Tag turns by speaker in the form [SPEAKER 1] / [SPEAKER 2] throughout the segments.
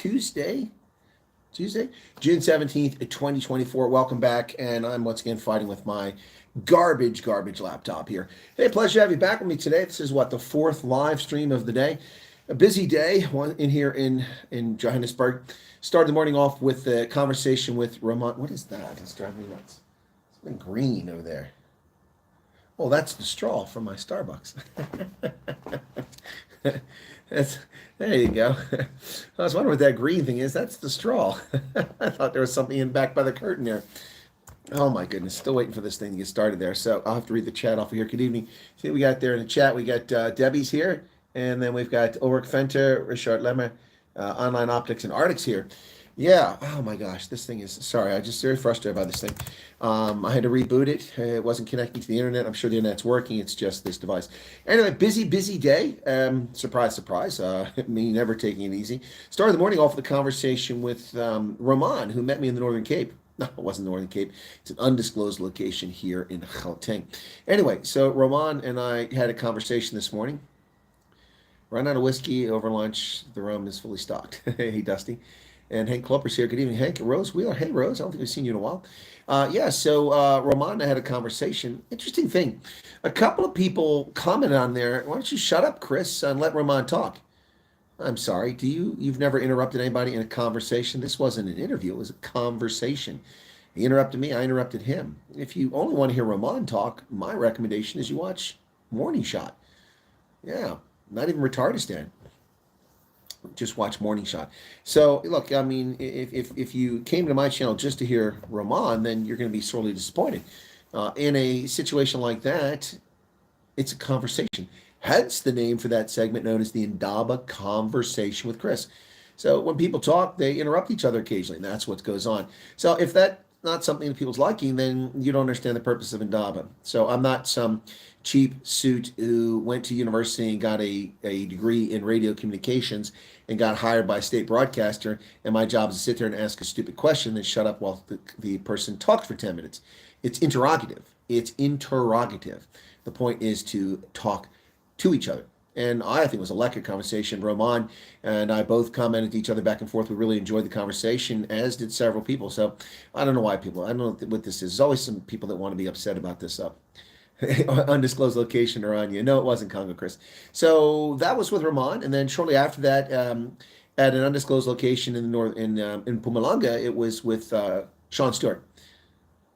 [SPEAKER 1] Tuesday, June 17th, 2024. Welcome back, and I'm once again fighting with my garbage laptop here. Hey, pleasure to have you back with me today. This is the fourth live stream of the day. A busy day in here in Johannesburg. Started the morning off with a conversation with Ramon. What is that? It's driving me nuts. Something green over there. Oh, that's the straw from my Starbucks. There you go. I was wondering what that green thing is. That's the straw. I thought there was something in back by the curtain there. Oh my goodness, still waiting for this thing to get started there. So I'll have to read the chat off of here. Good evening. See what we got there in the chat. We got Debbie's here, and then we've got Ulrich Fenter, Richard Lemmer, Online Optics, and Arctics here. Yeah, oh my gosh, this thing is, sorry, I'm just very frustrated by this thing. I had to reboot it. It wasn't connecting to the internet. I'm sure the internet's working. It's just this device. Anyway, busy day. Surprise, surprise. Me never taking it easy. Started the morning off with a conversation with Ramon, who met me in the Northern Cape. No, it wasn't the Northern Cape. It's an undisclosed location here in Gauteng. Anyway, so Ramon and I had a conversation this morning. Run out of whiskey over lunch. The room is fully stocked. Hey, Dusty. And Hank Klopper's here. Good evening, Hank. Rose Wheeler. Hey, Rose. I don't think we've seen you in a while. So Ramon and I had a conversation. Interesting thing. A couple of people commented on there. Why don't you shut up, Chris, and let Ramon talk? I'm sorry. You've never interrupted anybody in a conversation? This wasn't an interview. It was a conversation. He interrupted me. I interrupted him. If you only want to hear Ramon talk, my recommendation is you watch Morning Shot. Yeah, not even Retardistan. Just watch Morning Shot. So look, I mean, if you came to my channel just to hear Ramon, then you're going to be sorely disappointed. In a situation like that, it's a conversation. Hence the name for that segment known as the Indaba Conversation with Chris. So when people talk, they interrupt each other occasionally, and that's what goes on. So if that's not something that people's liking, then you don't understand the purpose of Indaba. So I'm not some cheap suit who went to university and got a degree in radio communications and got hired by a state broadcaster, and my job is to sit there and ask a stupid question and shut up while the person talks for 10 minutes. It's interrogative. The point is to talk to each other. And I think it was a lekker conversation. Roman and I both commented to each other back and forth. We really enjoyed the conversation, as did several people. So I don't know why people, I don't know what this is. There's always some people that want to be upset about this undisclosed location or on you. No, it wasn't Congo, Chris. So that was with Ramon, and then shortly after that, at an undisclosed location in the north in Mpumalanga, it was with Sean Stewart,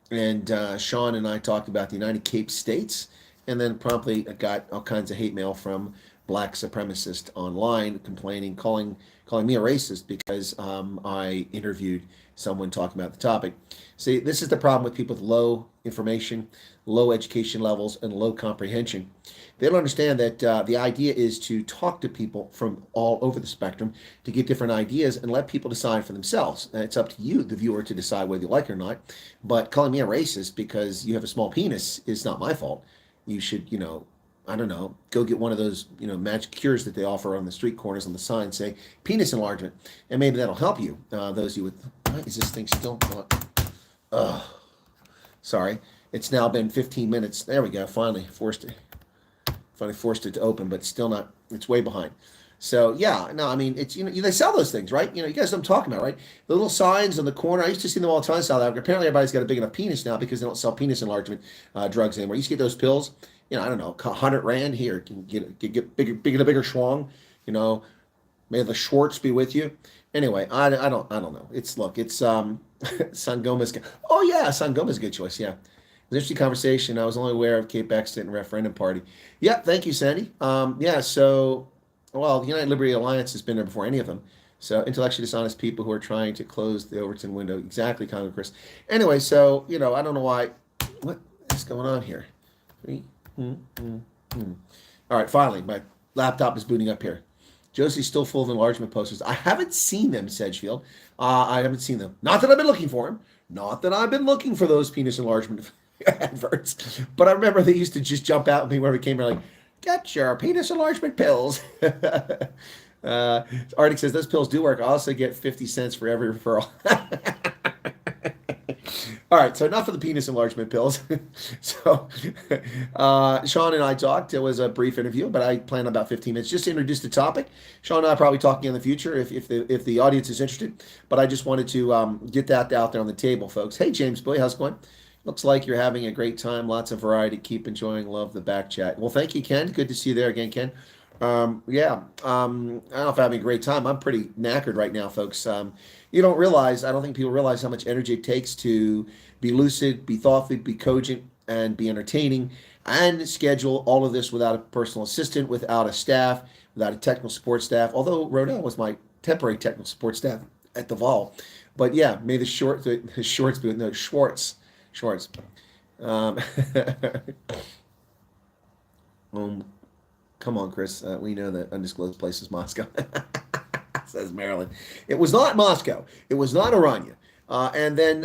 [SPEAKER 1] and Sean and I talked about the United Cape States, and then promptly got all kinds of hate mail from black supremacists online complaining, calling me a racist because I interviewed someone talking about the topic. See, this is the problem with people with low information, low education levels, and low comprehension. They don't understand that the idea is to talk to people from all over the spectrum to get different ideas and let people decide for themselves. And it's up to you, the viewer, to decide whether you like it or not. But calling me a racist because you have a small penis is not my fault. You should, I don't know, go get one of those, magic cures that they offer on the street corners on the sign, say penis enlargement, and maybe that'll help you. Those of you with, why is this thing still on? Sorry, it's now been 15 minutes. There we go. Finally forced it to open, but still not. It's way behind. So yeah, no, I mean, it's they sell those things, right? You guys know what I'm talking about, right? The little signs on the corner. I used to see them all the time in South Africa. Apparently, everybody's got a big enough penis now because they don't sell penis enlargement drugs anymore. You used to get those pills. I don't know, 100 rand here. Can get bigger schlong. May the Schwartz be with you. Anyway, I don't know. It's Sangoma's. Oh yeah, Sangoma's a good choice. Yeah, it was an interesting conversation. I was only aware of Cape Exton and Referendum Party. Yeah, thank you, Sandy. So, well, the United Liberty Alliance has been there before any of them. So intellectually dishonest people who are trying to close the Overton window. Exactly, Congo Chris. Anyway, so I don't know why. What is going on here? All right, finally, my laptop is booting up here. Josie's still full of enlargement posters. I haven't seen them, Sedgefield. I haven't seen them. Not that I've been looking for them. Not that I've been looking for those penis enlargement adverts. But I remember they used to just jump out at me whenever it came. Like, get your penis enlargement pills. Arctic says, those pills do work. I also get 50 cents for every referral. All right, so enough of the penis enlargement pills. So, Sean and I talked. It was a brief interview, but I planned about 15 minutes just to introduce the topic. Sean and I are probably talking in the future if the audience is interested. But I just wanted to get that out there on the table, folks. Hey, James Boy, how's it going? Looks like you're having a great time. Lots of variety. Keep enjoying. Love the back chat. Well, thank you, Ken. Good to see you there again, Ken. Yeah, I don't know if I'm having a great time. I'm pretty knackered right now, folks. You don't realize, I don't think people realize how much energy it takes to be lucid, be thoughtful, be cogent, and be entertaining, and schedule all of this without a personal assistant, without a staff, without a technical support staff. Although Ronaldo was my temporary technical support staff at the Vol. But yeah, may the shorts be, no, Schwartz. Um, come on, Chris. We know that undisclosed place is Moscow. Says Maryland. It was not Moscow. It was not Orania. And then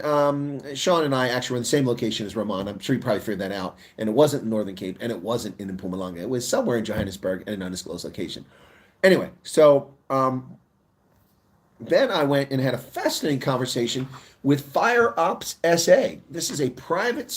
[SPEAKER 1] Sean and I actually were in the same location as Roman. I'm sure you probably figured that out. And it wasn't in Northern Cape, and it wasn't in Mpumalanga. It was somewhere in Johannesburg at an undisclosed location. Anyway, so then I went and had a fascinating conversation with Fire Ops SA. This is a private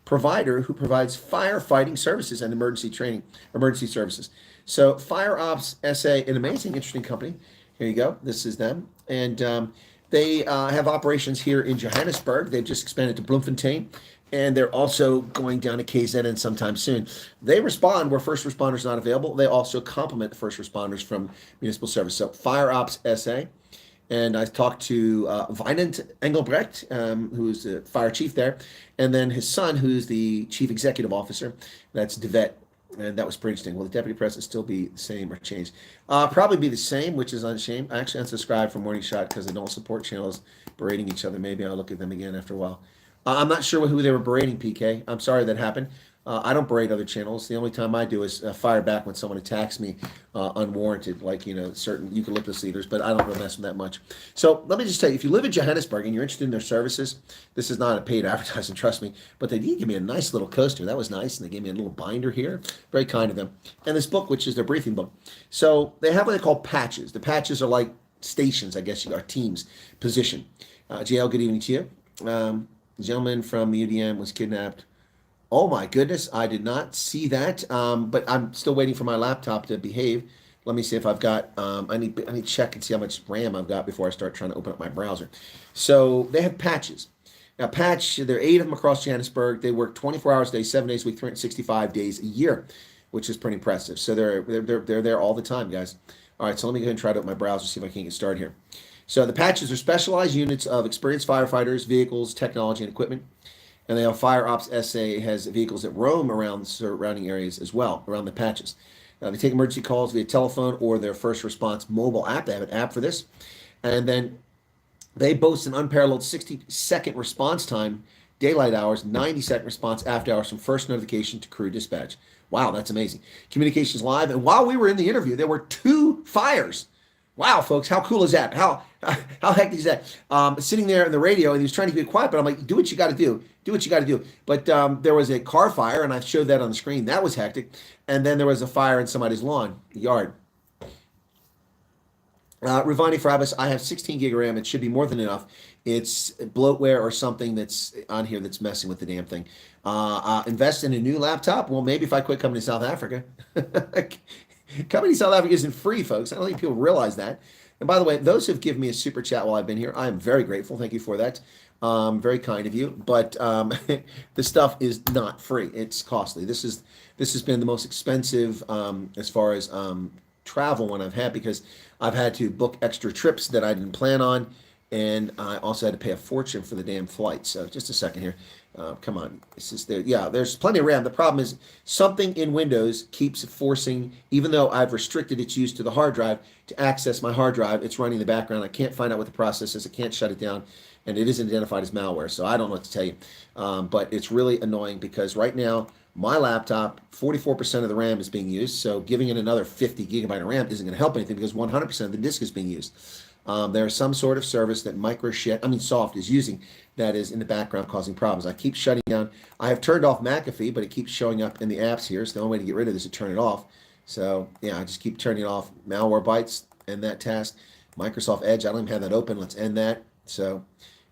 [SPEAKER 1] provider who provides firefighting services and emergency services. So Fire Ops SA, an amazing, interesting company. Here you go. This is them. And they have operations here in Johannesburg. They've just expanded to Bloemfontein. And they're also going down to KZN sometime soon. They respond where first responders are not available. They also complement the first responders from municipal service. So Fire Ops SA. And I talked to Wynand Engelbrecht, who's the fire chief there, and then his son, who's the chief executive officer. That's Devet. And that was pretty interesting. Will the deputy president still be the same or changed? Probably be the same, which is unashamed. I actually unsubscribed from Morning Shot because they don't support channels berating each other. Maybe I'll look at them again after a while. I'm not sure who they were berating, PK. I'm sorry that happened. I don't berate other channels. The only time I do is fire back when someone attacks me unwarranted, like, certain eucalyptus leaders, but I don't really mess with that much. So let me just tell you, if you live in Johannesburg and you're interested in their services, this is not a paid advertising, trust me, but they did give me a nice little coaster. That was nice, and they gave me a little binder here. Very kind of them. And this book, which is their briefing book. So they have what they call patches. The patches are like stations, I guess, are teams, position. JL, good evening to you. The gentleman from the UDM was kidnapped. Oh my goodness, I did not see that, but I'm still waiting for my laptop to behave. Let me see if I've got, I need to check and see how much RAM I've got before I start trying to open up my browser. So they have patches. Now patch, there are 8 of them across Johannesburg. They work 24 hours a day, 7 days a week, 365 days a year, which is pretty impressive. So they're there all the time, guys. All right, so let me go ahead and try to open my browser, see if I can get started here. So the patches are specialized units of experienced firefighters, vehicles, technology, and equipment. And they have Fire Ops SA has vehicles that roam around the surrounding areas as well, around the patches. They take emergency calls via telephone or their first response mobile app. They have an app for this. And then they boast an unparalleled 60-second response time, daylight hours, 90-second response after hours from first notification to crew dispatch. Wow, that's amazing. Communications live. And while we were in the interview, there were 2 fires. Wow, folks, how cool is that? How hectic is that? Sitting there in the radio, and he was trying to be quiet, but I'm like, do what you got to do. Do what you got to do. But there was a car fire, and I showed that on the screen. That was hectic. And then there was a fire in somebody's lawn, yard. Rivani Frabis, I have 16 gig of RAM. It should be more than enough. It's bloatware or something that's on here that's messing with the damn thing. Invest in a new laptop? Well, maybe if I quit coming to South Africa. Coming to South Africa isn't free, folks. I don't think people realize that. And by the way, those who've given me a super chat while I've been here, I am very grateful. Thank you for that. Very kind of you. But the stuff is not free. It's costly. This has been the most expensive as far as travel one I've had, because I've had to book extra trips that I didn't plan on, and I also had to pay a fortune for the damn flight. So just a second here. Come on. It's just there. Yeah, there's plenty of RAM. The problem is something in Windows keeps forcing, even though I've restricted its use to the hard drive, to access my hard drive. It's running in the background. I can't find out what the process is. I can't shut it down, and it isn't identified as malware. So I don't know what to tell you. But it's really annoying because right now, my laptop, 44% of the RAM is being used. So giving it another 50 gigabyte of RAM isn't going to help anything because 100% of the disk is being used. There's some sort of service that Soft is using that is in the background causing problems. I keep shutting down. I have turned off McAfee, but it keeps showing up in the apps here. So the only way to get rid of this is to turn it off. So yeah, I just keep turning it off. Malware bytes, end that task. Microsoft Edge, I don't even have that open. Let's end that. So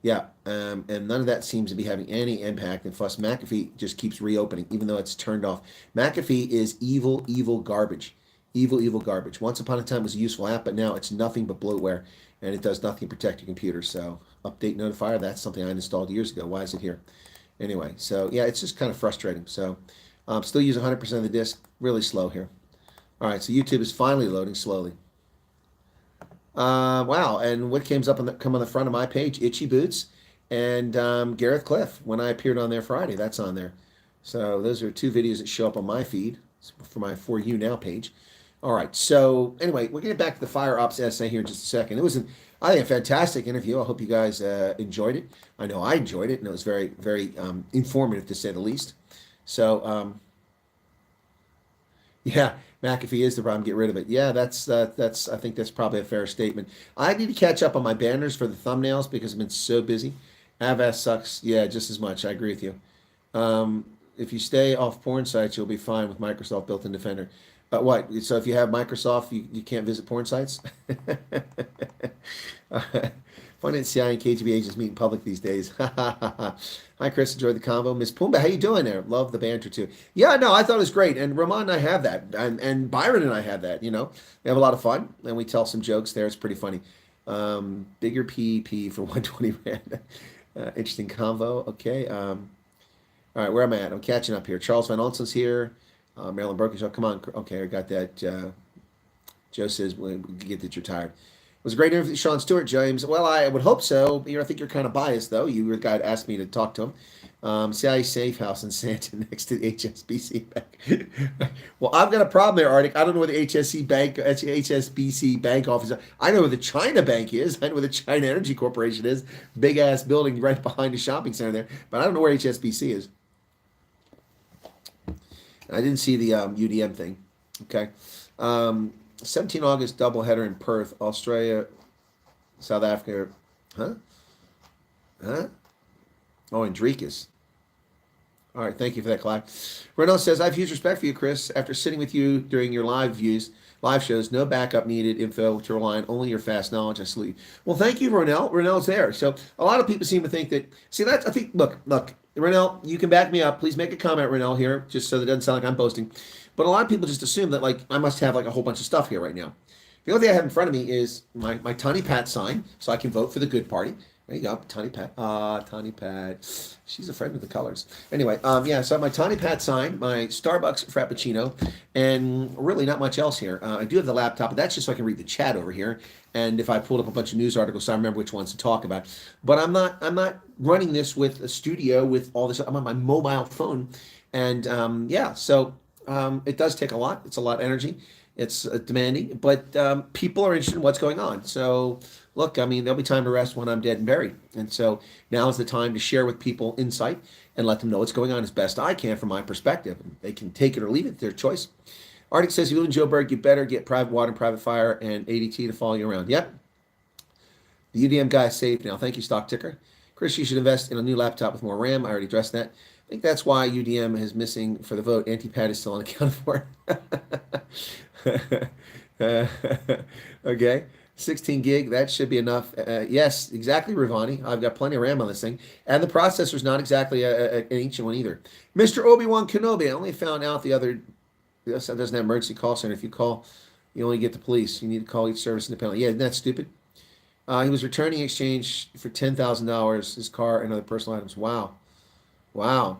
[SPEAKER 1] Yeah, and none of that seems to be having any impact. And plus, McAfee just keeps reopening, even though it's turned off. McAfee is evil, evil garbage. Evil, evil garbage. Once upon a time, it was a useful app, but now it's nothing but bloatware, and it does nothing to protect your computer. So, update notifier, that's something I installed years ago. Why is it here? Anyway, so yeah, it's just kind of frustrating. So, still use 100% of the disk. Really slow here. All right, so YouTube is finally loading slowly. Wow, and what come on the front of my page? Itchy Boots and Gareth Cliff when I appeared on there Friday. That's on there. So those are two videos that show up on my feed for my For You Now page. All right, so anyway, we'll get back to the fire ops essay here in just a second. It was, I think, a fantastic interview. I hope you guys enjoyed it. I know I enjoyed it, and it was very, very informative to say the least. So, yeah, McAfee is the problem. Get rid of it. Yeah, that's. I think that's probably a fair statement. I need to catch up on my banners for the thumbnails because I've been so busy. Avast sucks. Yeah, just as much. I agree with you. If you stay off porn sites, you'll be fine with Microsoft built-in Defender. What? So if you have Microsoft, you can't visit porn sites? Funny that CIA and KGB agents meet in public these days. Hi, Chris. Enjoyed the convo. Miss Pumbaa, how you doing there? Love the banter, too. Yeah, no, I thought it was great. And Ramon and I have that. And Byron and I have that, We have a lot of fun. And we tell some jokes there. It's pretty funny. Bigger PEP for 120 Rand. Interesting convo. Okay. All right, where am I at? I'm catching up here. Charles Van Onson's here. Marilyn Burkenshaw, come on. Okay, I got that. Joe says, we get that you're tired. It was a great interview with Sean Stewart, James. Well, I would hope so. I think you're kind of biased, though. You were the guy that asked me to talk to him. CIA Safe House in Santa next to the HSBC Bank. Well, I've got a problem there, Arctic. I don't know where the HSBC Bank office is. I know where the China Bank is. I know where the China Energy Corporation is. Big-ass building right behind the shopping center there. But I don't know where HSBC is. I didn't see the UDM thing. Okay. 17 August doubleheader in Perth, Australia, South Africa. Huh? Oh, Andrikas. All right, thank you for that, Clive. Ronaldo says, I have huge respect for you, Chris. After sitting with you during your live shows, no backup needed info to rely on only your fast knowledge. I salute you. Well, thank you, Ronell. Ronell's there. So a lot of people seem to think that, I think, look, Ronell, you can back me up. Please make a comment, Ronell, here, just so that it doesn't sound like I'm boasting. But a lot of people just assume that, I must have, a whole bunch of stuff here right now. The only thing I have in front of me is my Tawny Pat sign, so I can vote for the good party. There you go, Tawny Pat. Tawny Pat. She's a friend of the colors. Anyway, so I have my Tawny Pat sign, my Starbucks Frappuccino, and really not much else here. I do have the laptop, but that's just so I can read the chat over here. And if I pulled up a bunch of news articles, so I remember which ones to talk about. But I'm not running this with a studio with all this. I'm on my mobile phone, and so it does take a lot. It's a lot of energy. It's demanding, but people are interested in what's going on. So look, there'll be time to rest when I'm dead and buried. And so now is the time to share with people insight and let them know what's going on as best I can from my perspective. They can take it or leave it, their choice. Arctic says, if you live in Joburg, you better get private water and private fire and ADT to follow you around. Yep. The UDM guy is safe now. Thank you, Stock Ticker. Chris, you should invest in a new laptop with more RAM. I already addressed that. I think that's why UDM is missing for the vote. Anti-Pat is still unaccounted for. Okay. 16 gig, that should be enough. Yes, exactly, Ravani. I've got plenty of RAM on this thing. And the processor's not exactly an ancient one either. Mr. Obi-Wan Kenobi, I only found out the other, this doesn't have emergency call center. If you call, you only get the police. You need to call each service independently. Yeah, isn't that stupid? He was returning exchange for $10,000, his car and other personal items. Wow. Wow.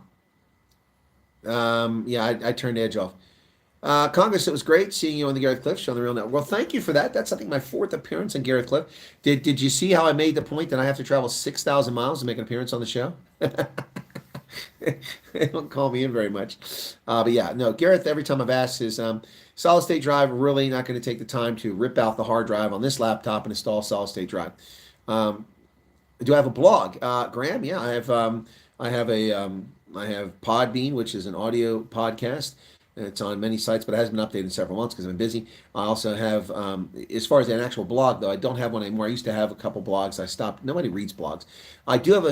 [SPEAKER 1] I turned Edge off. Congress, it was great seeing you on the Gareth Cliff show on the Real Network. Well, thank you for that. That's, I think, my 4th appearance on Gareth Cliff. Did you see how I made the point that I have to travel 6,000 miles to make an appearance on the show? They don't call me in very much. But yeah, no, Gareth, every time I've asked his solid state drive, really not going to take the time to rip out the hard drive on this laptop and install solid state drive. Do I have a blog? Graham, yeah, I have Podbean, which is an audio podcast. It's on many sites, but it hasn't been updated in several months because I've been busy. I also have, as far as an actual blog, though, I don't have one anymore. I used to have a couple blogs. I stopped. Nobody reads blogs. I do have a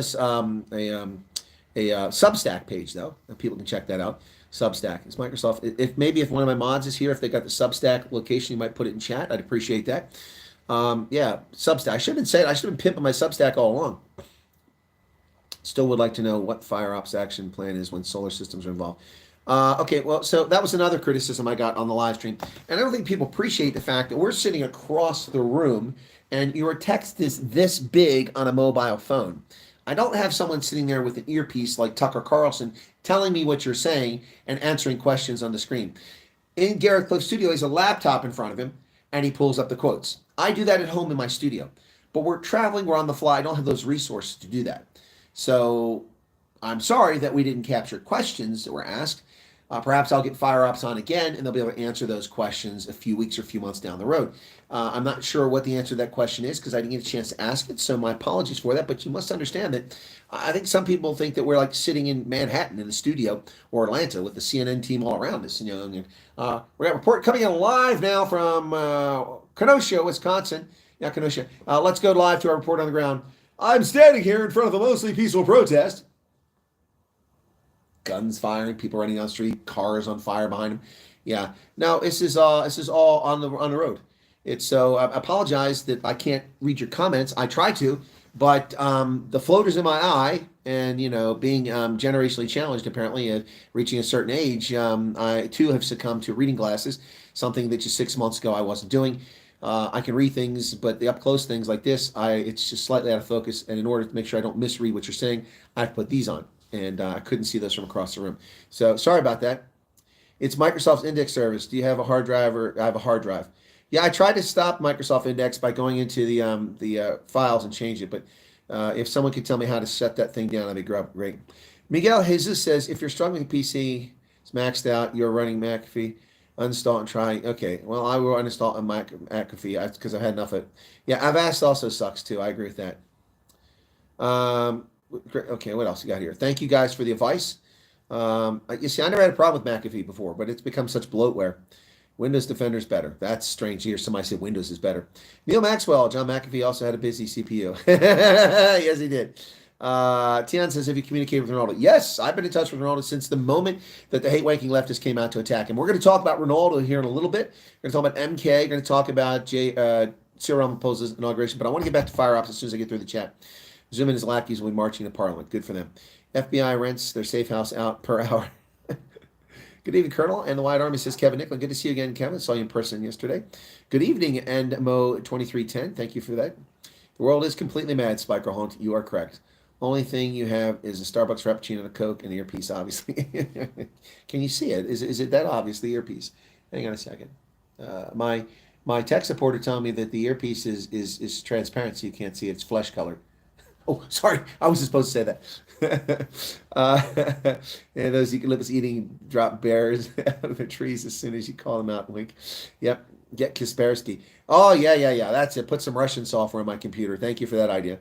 [SPEAKER 1] Substack page, though. People can check that out. Substack. It's Microsoft. If one of my mods is here, if they got the Substack location, you might put it in chat. I'd appreciate that. Substack. I should have been pimping my Substack all along. Still would like to know what fire ops action plan is when solar systems are involved. Okay, well, so that was another criticism I got on the live stream. And I don't think people appreciate the fact that we're sitting across the room and your text is this big on a mobile phone. I don't have someone sitting there with an earpiece like Tucker Carlson telling me what you're saying and answering questions on the screen. In Garrett Cliff's studio, he has a laptop in front of him and he pulls up the quotes. I do that at home in my studio. But we're traveling, we're on the fly. I don't have those resources to do that. So I'm sorry that we didn't capture questions that were asked. Perhaps I'll get Fire Ops on again and they'll be able to answer those questions a few weeks or a few months down the road. I'm not sure what the answer to that question is because I didn't get a chance to ask it, so my apologies for that. But you must understand that I think some people think that we're like sitting in Manhattan in the studio or Atlanta with the CNN team all around us. You know, we're going to report coming in live now from Kenosha, Wisconsin. Yeah, Kenosha. Let's go live to our report on the ground. I'm standing here in front of a mostly peaceful protest. Guns firing, people running down the street, cars on fire behind them. Yeah. No, this is all on the road. It's so I apologize that I can't read your comments. I try to, but the floater's in my eye, and you know, being generationally challenged, apparently, reaching a certain age, I too have succumbed to reading glasses, something that just 6 months ago I wasn't doing. I can read things, but the up close things like this, it's just slightly out of focus. And in order to make sure I don't misread what you're saying, I have to put these on. And I couldn't see those from across the room. So sorry about that. It's Microsoft's index service. Do you have a hard drive? Or I have a hard drive. Yeah, I tried to stop Microsoft Index by going into the files and change it. But if someone could tell me how to shut that thing down, that'd be great. Miguel Jesus says, if you're struggling with PC, it's maxed out, you're running McAfee, uninstall and try. Okay, well, I will uninstall a McAfee because I've had enough of it. Yeah, Avast also sucks too. I agree with that. Okay, what else you got here? Thank you guys for the advice. You see, I never had a problem with McAfee before, but it's become such bloatware. Windows Defender's better. That's strange here. Somebody said Windows is better. Neil Maxwell, John McAfee also had a busy CPU. Yes, he did. Tian says, have you communicated with Ronaldo? Yes, I've been in touch with Ronaldo since the moment that the hate-wanking leftists came out to attack him. We're going to talk about Ronaldo here in a little bit. We're going to talk about MK. We're going to talk about Cyril Ramaphosa's inauguration. But I want to get back to Fire Ops as soon as I get through the chat. Zoom and his lackeys will be marching to Parliament. Good for them. FBI rents their safe house out per hour. Good evening, Colonel. And the White Army says, Kevin Nicklin. Good to see you again, Kevin. Saw you in person yesterday. Good evening, and Mo2310. Thank you for that. The world is completely mad, Spiker Hunt. You are correct. Only thing you have is a Starbucks Frappuccino and a Coke and an earpiece, obviously. Can you see it? Is it that obvious, the earpiece? Hang on a second. My tech supporter telling me that the earpiece is transparent, so you can't see it. It's flesh colored. Oh, sorry. I wasn't supposed to say that. And those eucalyptus eating drop bears out of the trees as soon as you call them out. Wink. Yep. Get Kaspersky. Oh, yeah. That's it. Put some Russian software on my computer. Thank you for that idea.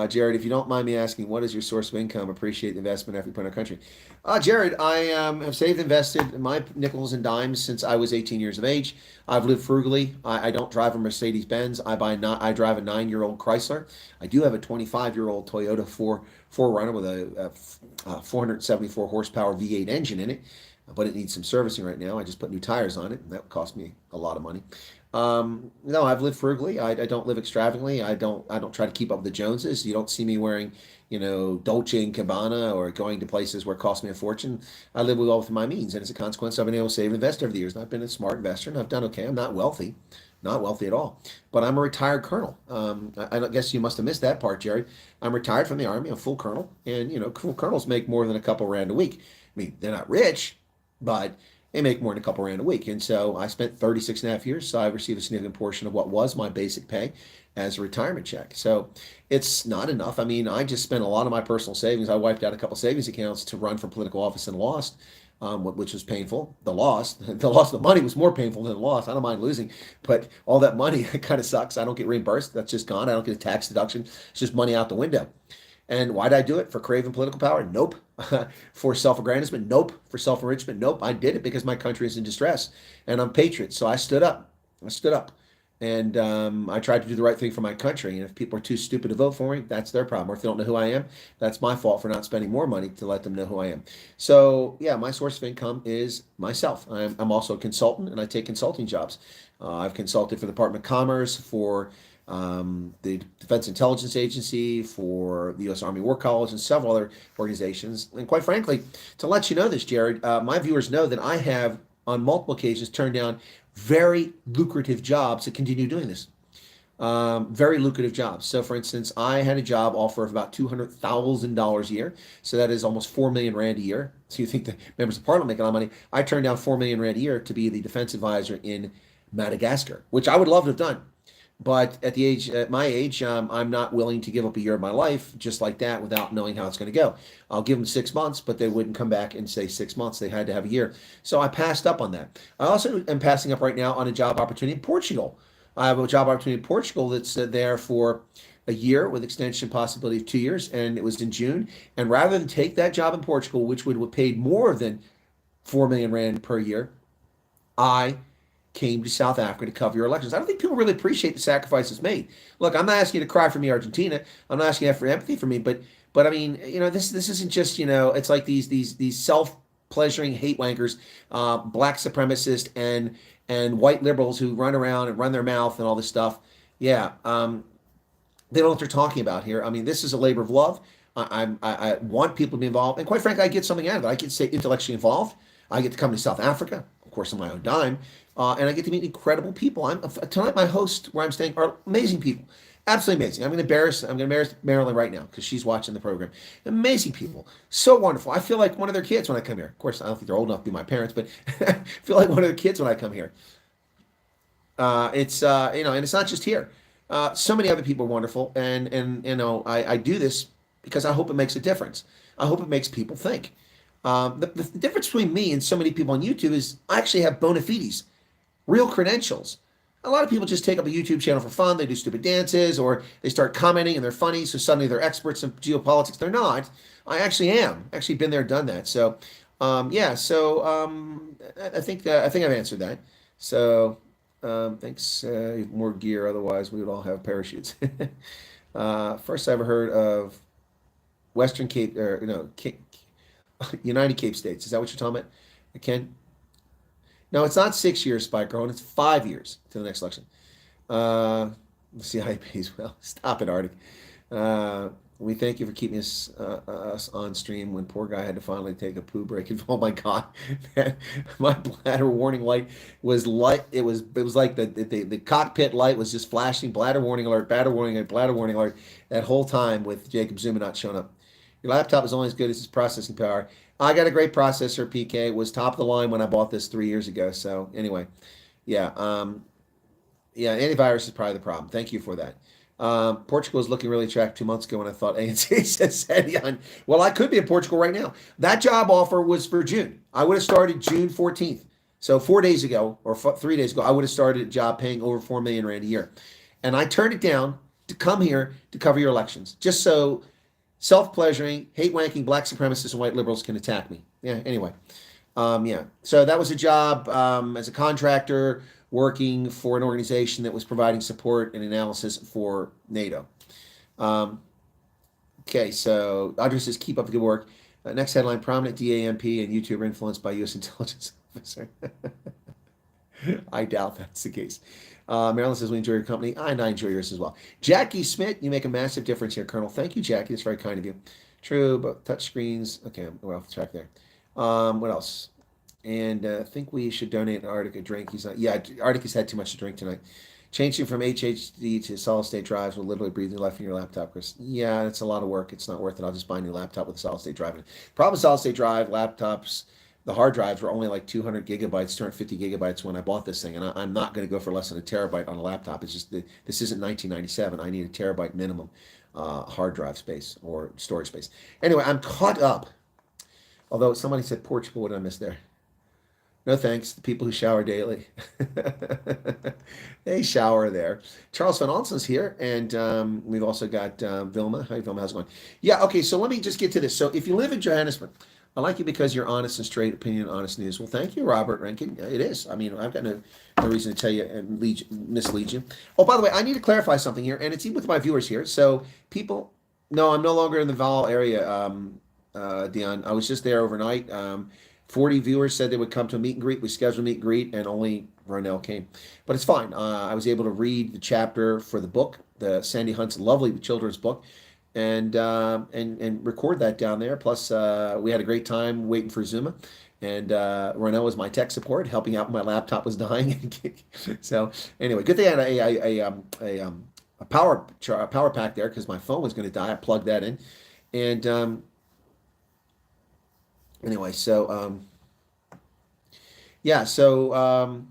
[SPEAKER 1] Jared, if you don't mind me asking, what is your source of income? Appreciate the investment after you put in our country. Jared, I have saved and invested my nickels and dimes since I was 18 years of age. I've lived frugally. I don't drive a Mercedes-Benz. I drive a 9-year-old Chrysler. I do have a 25-year-old Toyota 4Runner with a 474 horsepower V8 engine in it, but it needs some servicing right now. I just put new tires on it, and that cost me a lot of money. No, I've lived frugally. I don't live extravagantly. I don't try to keep up with the Joneses. You don't see me wearing, Dolce and Gabbana or going to places where it costs me a fortune. I live within my means, and as a consequence, I've been able to save and invest over the years. And I've been a smart investor, and I've done okay. I'm not wealthy at all, but I'm a retired colonel. I guess you must have missed that part, Jerry. I'm retired from the Army. I'm full colonel, and full colonels make more than a couple rand a week. I mean, they're not rich, but they make more than a couple rand a week. And so I spent 36 and a half years, so I received a significant portion of what was my basic pay as a retirement check. So it's not enough. I mean, I just spent a lot of my personal savings. I wiped out a couple savings accounts to run for political office and lost, which was painful. The loss of the money was more painful than the loss. I don't mind losing, but all that money kind of sucks. I don't get reimbursed. That's just gone. I don't get a tax deduction. It's just money out the window. And why did I do it? For craving political power? Nope. For self-aggrandizement? Nope. For self-enrichment? Nope. I did it because my country is in distress and I'm a patriot. So I stood up. And I tried to do the right thing for my country. And if people are too stupid to vote for me, that's their problem. Or if they don't know who I am, that's my fault for not spending more money to let them know who I am. So yeah, my source of income is myself. I'm also a consultant, and I take consulting jobs. I've consulted for the Department of Commerce, for the Defense Intelligence Agency, for the U.S. Army War College, and several other organizations. And quite frankly, to let you know this, Jared, my viewers know that I have on multiple occasions turned down very lucrative jobs to continue doing this. Very lucrative jobs. So, for instance, I had a job offer of about $200,000 a year. So that is almost 4 million rand a year. So you think the members of parliament make a lot of money. I turned down 4 million rand a year to be the defense advisor in Madagascar, which I would love to have done. But at my age, I'm not willing to give up a year of my life just like that without knowing how it's going to go. I'll give them 6 months, but they wouldn't come back and say 6 months. They had to have a year. So I passed up on that. I also am passing up right now on a job opportunity in Portugal. I have a job opportunity in Portugal that's there for a year with extension possibility of 2 years, and it was in June. And rather than take that job in Portugal, which would have paid more than 4 million rand per year, I came to South Africa to cover your elections. I don't think people really appreciate the sacrifices made. Look, I'm not asking you to cry for me, Argentina. I'm not asking you for empathy for me, but I mean, this isn't just, it's like these self-pleasuring hate wankers, black supremacists and white liberals who run around and run their mouth and all this stuff. Yeah, they don't know what they're talking about here. I mean, this is a labor of love. I want people to be involved, and quite frankly, I get something out of it. I get to stay intellectually involved. I get to come to South Africa, of course, on my own dime, and I get to meet incredible people. Tonight, my host where I'm staying are amazing people, absolutely amazing. I'm going to embarrass Marilyn right now because she's watching the program. Amazing people, so wonderful. I feel like one of their kids when I come here. Of course, I don't think they're old enough to be my parents, but I feel like one of their kids when I come here. It's and it's not just here. So many other people are wonderful, and I do this because I hope it makes a difference. I hope it makes people think. The difference between me and so many people on YouTube is I actually have bona fides, real credentials. A lot of people just take up a YouTube channel for fun. They do stupid dances or they start commenting and they're funny. So suddenly they're experts in geopolitics. They're not. I actually am. Actually been there, done that. So, yeah. So I think I've answered that. So thanks. More gear. Otherwise, we would all have parachutes. First I ever heard of Western Cape, or United Cape States. Is that what you're talking about, Ken? No, it's not 6 years, Spike Girl, it's 5 years to the next election. Let's see how he pays well. Stop it, Arctic. We thank you for keeping us on stream when poor guy had to finally take a poo break. And, oh my God, my bladder warning light was light. It was like the cockpit light was just flashing. Bladder warning alert, bladder warning alert, bladder warning alert that whole time with Jacob Zuma not showing up. Your laptop is only as good as its processing power. I got a great processor, PK. It was top of the line when I bought this 3 years ago. So anyway, yeah. Antivirus is probably the problem. Thank you for that. Portugal was looking really attractive 2 months ago when I thought ANC said, well, I could be in Portugal right now. That job offer was for June. I would have started June 14th. So 4 days ago or 3 days ago, I would have started a job paying over 4 million rand a year. And I turned it down to come here to cover your elections. Just so self-pleasuring, hate-wanking black supremacists and white liberals can attack me. Yeah, anyway. Yeah. So that was a job as a contractor working for an organization that was providing support and analysis for NATO. Okay, so Audrey says, keep up the good work. Next headline, prominent DAMP and YouTuber influenced by U.S. intelligence officer. I doubt that's the case. Marilyn says, we enjoy your company. I enjoy yours as well. Jackie Smith, you make a massive difference here, Colonel. Thank you, Jackie. That's very kind of you. True, but touch screens. Okay, we're off the track there. What else? And I think we should donate Arctic a drink. Arctic has had too much to drink tonight. Changing from HHD to solid state drives will literally breathe new life in your laptop, Chris. Yeah, it's a lot of work. It's not worth it. I'll just buy a new laptop with a solid state drive in it. Problem with solid state drive laptops, the hard drives were only like 200 gigabytes, 250 gigabytes when I bought this thing, and I'm not going to go for less than a terabyte on a laptop. It's just this isn't 1997. I need a terabyte minimum hard drive space or storage space. Anyway, I'm caught up. Although somebody said Portugal, what did I miss there? No thanks. The people who shower daily, they shower there. Charles Van Alson's here, and we've also got Vilma. Hi, Vilma. How's it going? Yeah. Okay. So let me just get to this. So if you live in Johannesburg, I like you because you're honest and straight opinion, honest news. Well, thank you, Robert Rankin. It is. I mean, I've got no reason to tell you and mislead you. Oh, by the way, I need to clarify something here, and it's even with my viewers here. So people, no, I'm no longer in the Val area, Dion. I was just there overnight. 40 viewers said they would come to a meet and greet. We scheduled a meet and greet, and only Ronell came, but it's fine. I was able to read the chapter for the book, the Sandy Hunt's lovely children's book, and record that down there. Plus, we had a great time waiting for Zuma, and Ronell was my tech support, helping out when my laptop was dying. So anyway, good thing I had a power pack there because my phone was going to die. I plugged that in, and anyway, so yeah, so.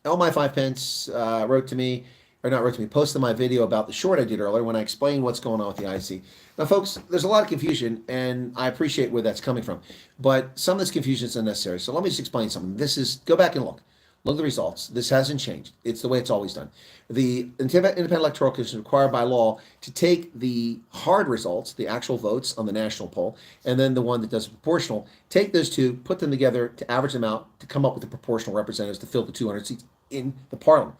[SPEAKER 1] L my 5 pence wrote to me, or not wrote to me, posted my video about the short I did earlier when I explained what's going on with the IC. Now, folks, there's a lot of confusion, and I appreciate where that's coming from, but some of this confusion is unnecessary. So let me just explain something. Go back and look. Look at the results. This hasn't changed. It's the way it's always done. The Independent Electoral Commission is required by law to take the hard results, the actual votes on the national poll, and then the one that does proportional, take those two, put them together to average them out to come up with the proportional representatives to fill the 200 seats in the parliament.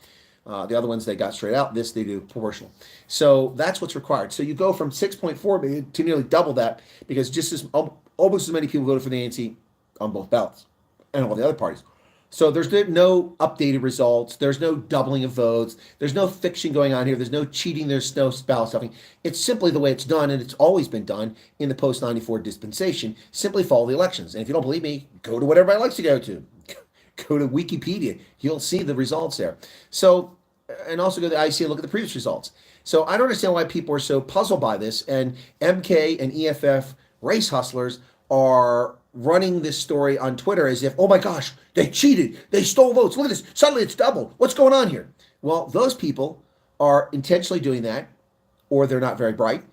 [SPEAKER 1] The other ones they got straight out. This they do proportional. So that's what's required. So you go from 6.4 million to nearly double that because almost as many people voted for the ANC on both ballots and all the other parties. So there's no updated results. There's no doubling of votes. There's no fiction going on here. There's no cheating. There's no ballot stuffing. It's simply the way it's done, and it's always been done in the post-94 dispensation. Simply follow the elections. And if you don't believe me, go to what everybody likes to go to. Go to Wikipedia. You'll see the results there. So, and also go to the IC and look at the previous results. So I don't understand why people are so puzzled by this, and MK and EFF race hustlers are running this story on Twitter as if, oh my gosh, they cheated, they stole votes, look at this, suddenly it's double, what's going on here? Well, those people are intentionally doing that, or they're not very bright.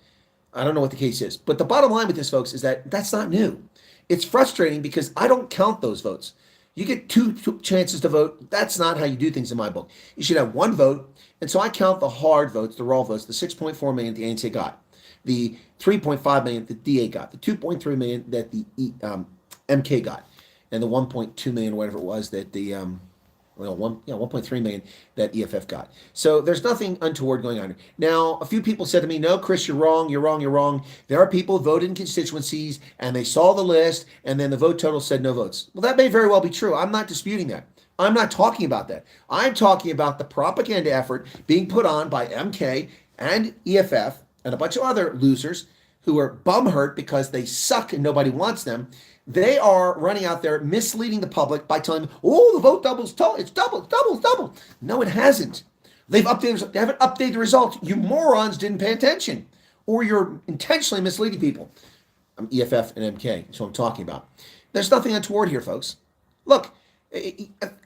[SPEAKER 1] I don't know what the case is. But the bottom line with this, folks, is that that's not new. It's frustrating because I don't count those votes. You get two chances to vote. That's not how you do things in my book. You should have one vote. And so I count the hard votes, the raw votes, the 6.4 million the ANC got, the 3.5 million that DA got, the 2.3 million that the MK got, and the 1.2 million, whatever it was, that the 1.3 million that EFF got. So there's nothing untoward going on here. Now, a few people said to me, no, Chris, you're wrong, you're wrong, you're wrong. There are people who voted in constituencies, and they saw the list, and then the vote total said no votes. Well, that may very well be true. I'm not disputing that. I'm not talking about that. I'm talking about the propaganda effort being put on by MK and EFF and a bunch of other losers who are bumhurt because they suck and nobody wants them. They are running out there misleading the public by telling them, oh, the vote doubles, it's double, double, double. No, it hasn't. They haven't updated the results. You morons didn't pay attention, or you're intentionally misleading people. I'm EFF and MK, that's what I'm talking about. There's nothing untoward here, folks. Look,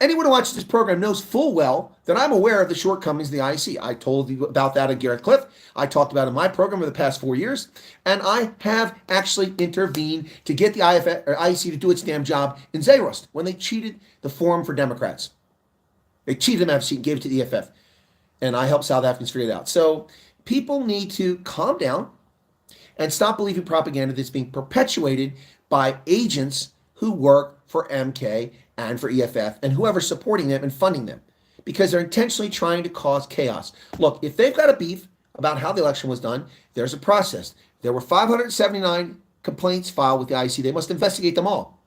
[SPEAKER 1] anyone who watches this program knows full well that I'm aware of the shortcomings of the IC. I told you about that at Garrett Cliff. I talked about it in my program for the past 4 years, and I have actually intervened to get the IC to do its damn job in Zeerost when they cheated the Forum for Democrats. They cheated them out of a seat and gave it to the EFF, and I helped South Africans figure it out. So people need to calm down and stop believing propaganda that's being perpetuated by agents who work for MK and for EFF and whoever's supporting them and funding them, because they're intentionally trying to cause chaos. Look, if they've got a beef about how the election was done, there's a process. There were 579 complaints filed with the IC. They must investigate them all.